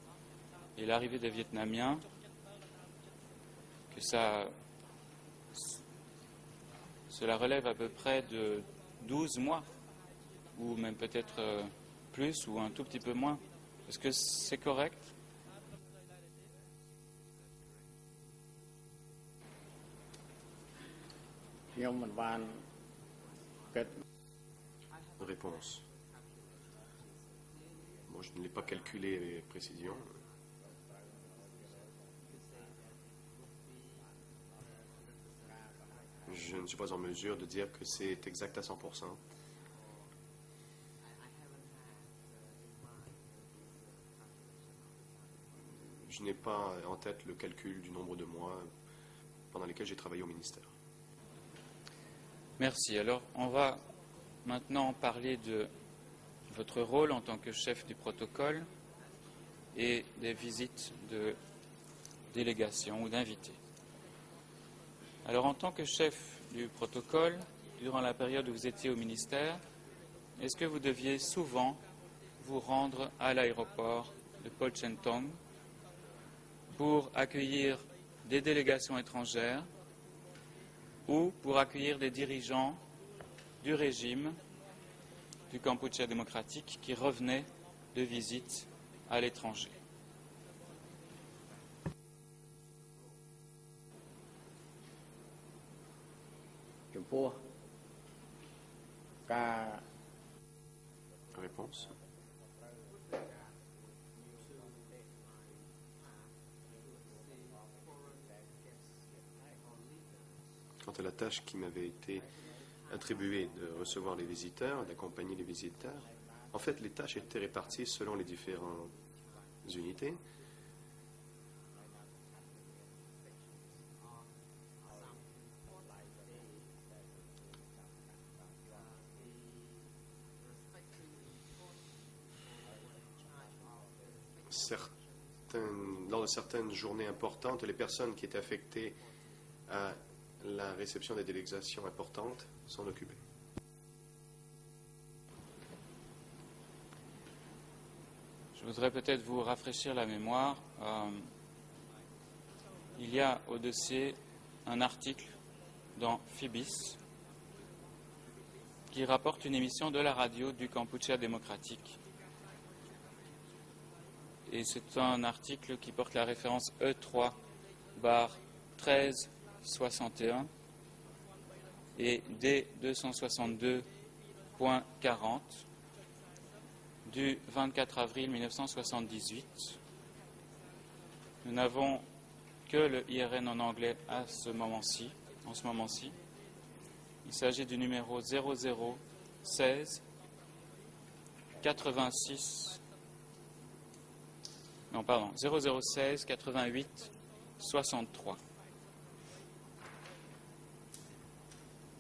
et l'arrivée des Vietnamiens, que cela relève à peu près de 12 mois, ou même peut-être plus ou un tout petit peu moins. Est-ce que c'est correct? Réponse. Bon, je ne l'ai pas calculé avec précision. Je ne suis pas en mesure de dire que c'est exact à 100%. Je n'ai pas en tête le calcul du nombre de mois pendant lesquels j'ai travaillé au ministère. Merci. Alors, on va maintenant parler de votre rôle en tant que chef du protocole et des visites de délégation ou d'invités. Alors, en tant que chef du protocole, durant la période où vous étiez au ministère, est-ce que vous deviez souvent vous rendre à l'aéroport de Po Chen Tong pour accueillir des délégations étrangères ou pour accueillir des dirigeants du régime du Kampuchea démocratique qui revenaient de visite à l'étranger? Réponse. Quant à la tâche qui m'avait été attribuée de recevoir les visiteurs, d'accompagner les visiteurs, en fait, les tâches étaient réparties selon les différentes unités. Lors de certaines journées importantes, les personnes qui étaient affectées à la réception des délégations importantes s'en occupaient. Je voudrais peut-être vous rafraîchir la mémoire. Il y a au dossier un article dans Phibis qui rapporte une émission de la radio du Kampuchea démocratique. Et c'est un article qui porte la référence E3/1361 et D262.40 du 24 avril 1978. Nous n'avons que le IRN en anglais en ce moment-ci. Il s'agit du numéro 0016 88 63.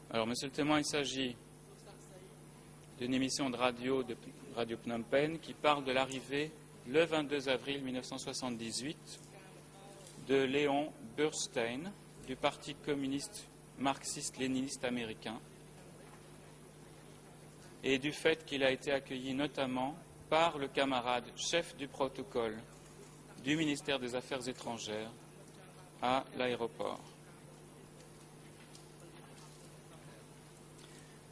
Alors, monsieur le témoin, il s'agit d'une émission de Radio Phnom Penh qui parle de l'arrivée le 22 avril 1978 de Léon Burstein du Parti communiste marxiste-léniniste américain et du fait qu'il a été accueilli notamment par le camarade chef du protocole du ministère des Affaires étrangères à l'aéroport.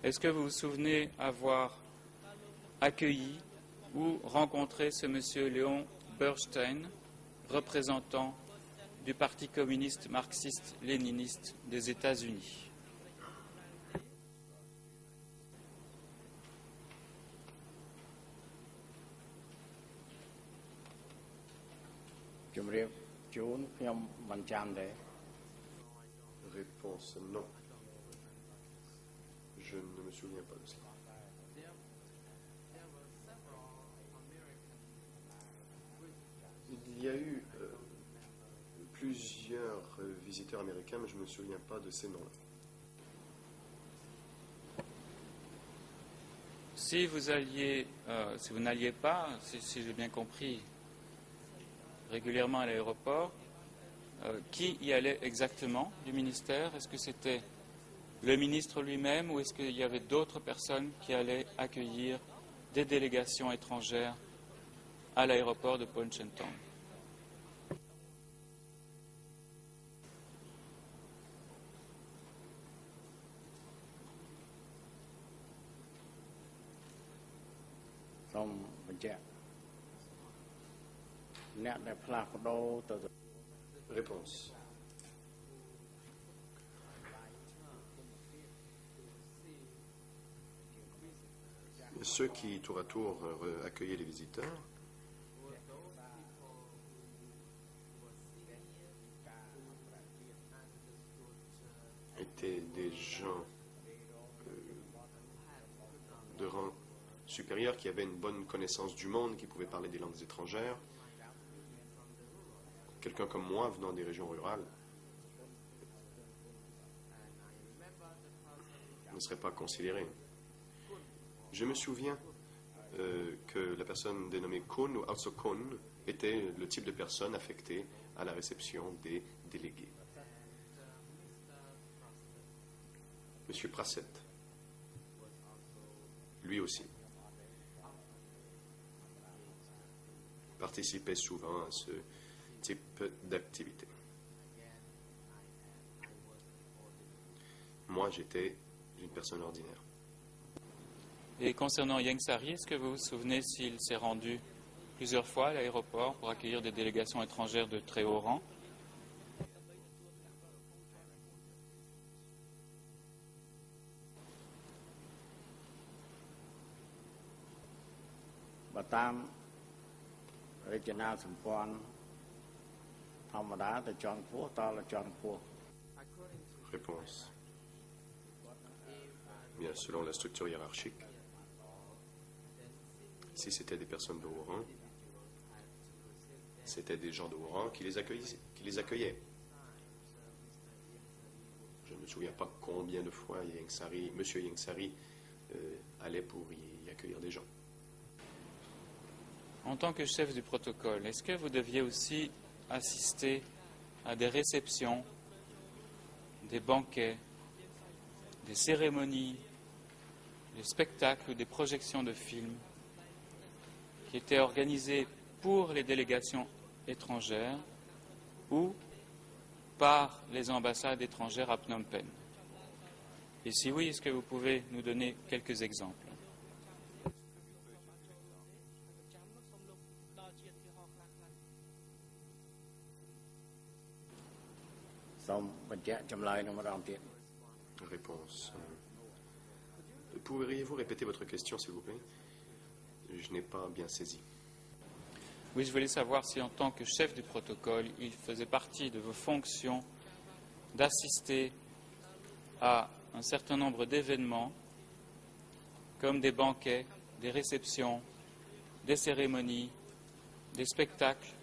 Est-ce que vous vous souvenez avoir accueilli ou rencontré ce monsieur Léon Burstein, représentant du Parti communiste marxiste-léniniste des États-Unis? Réponse non. Je ne me souviens pas de cela. Il y a eu plusieurs visiteurs américains, mais je ne me souviens pas de ces noms-là. Si vous n'alliez pas, si j'ai bien compris, régulièrement à l'aéroport. Qui y allait exactement du ministère? Est-ce que c'était le ministre lui-même ou est-ce qu'il y avait d'autres personnes qui allaient accueillir des délégations étrangères à l'aéroport de Poon Cheng Tong? Réponse. Ceux qui, tour à tour, accueillaient les visiteurs étaient des gens de rang supérieur qui avaient une bonne connaissance du monde, qui pouvaient parler des langues étrangères. Quelqu'un comme moi, venant des régions rurales, ne serait pas considéré. Je me souviens que la personne dénommée Kun ou Also Kun était le type de personne affectée à la réception des délégués. Monsieur Prassett, lui aussi, participait souvent à ce type d'activité. Moi, j'étais une personne ordinaire. Et concernant Ieng Sary, est-ce que vous vous souvenez s'il s'est rendu plusieurs fois à l'aéroport pour accueillir des délégations étrangères de très haut rang? Réponse. Bien, selon la structure hiérarchique, si c'était des personnes de haut rang, c'était des gens de haut rang qui les accueillaient. Je ne me souviens pas combien de fois M. Ieng Sary allait pour y accueillir des gens. En tant que chef du protocole, est-ce que vous deviez aussi assister à des réceptions, des banquets, des cérémonies, des spectacles ou des projections de films qui étaient organisés pour les délégations étrangères ou par les ambassades étrangères à Phnom Penh? Et si oui, est-ce que vous pouvez nous donner quelques exemples? Réponse. Pourriez-vous répéter votre question, s'il vous plaît? Je n'ai pas bien saisi. Oui, je voulais savoir si en tant que chef du protocole, il faisait partie de vos fonctions d'assister à un certain nombre d'événements, comme des banquets, des réceptions, des cérémonies, des spectacles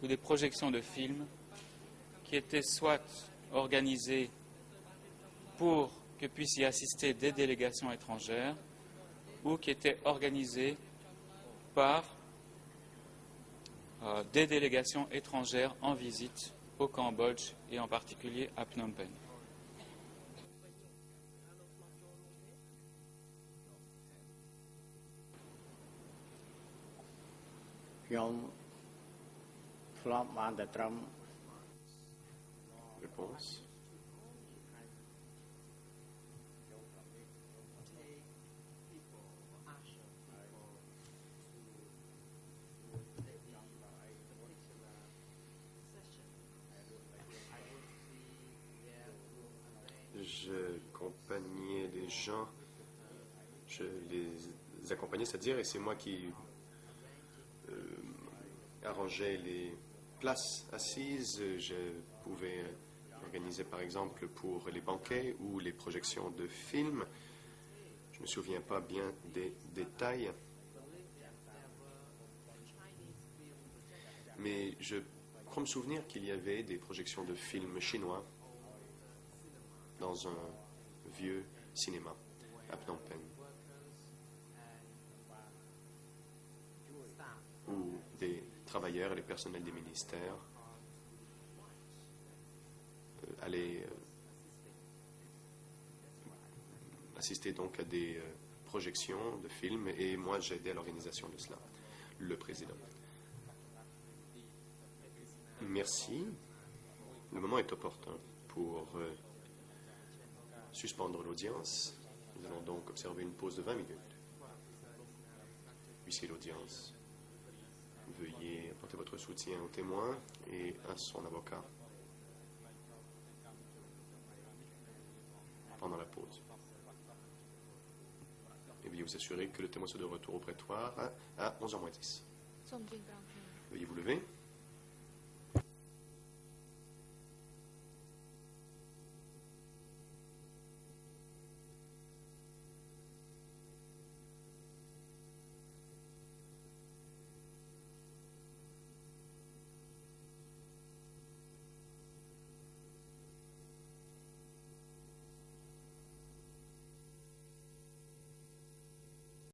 ou des projections de films qui étaient soit organisés pour que puissent y assister des délégations étrangères ou qui étaient organisés par des délégations étrangères en visite au Cambodge et en particulier à Phnom Penh. Réponse. Je accompagnais les gens, je les accompagnais, c'est-à-dire, et c'est moi qui arrangeais les places assises. Je pouvais organiser, par exemple, pour les banquets ou les projections de films. Je ne me souviens pas bien des détails, mais je crois me souvenir qu'il y avait des projections de films chinois dans un vieux cinéma à Phnom Penh, où des travailleurs et les personnels des ministères allaient assister donc à des projections de films et moi j'aidais à l'organisation de cela, le président. Merci. Le moment est opportun pour suspendre l'audience. Nous allons donc observer une pause de 20 minutes. Huissier l'audience, veuillez apporter votre soutien au témoin et à son avocat pendant la pause. Et veuillez vous assurer que le témoin soit de retour au prétoire à 11h moins 10. Veuillez vous lever.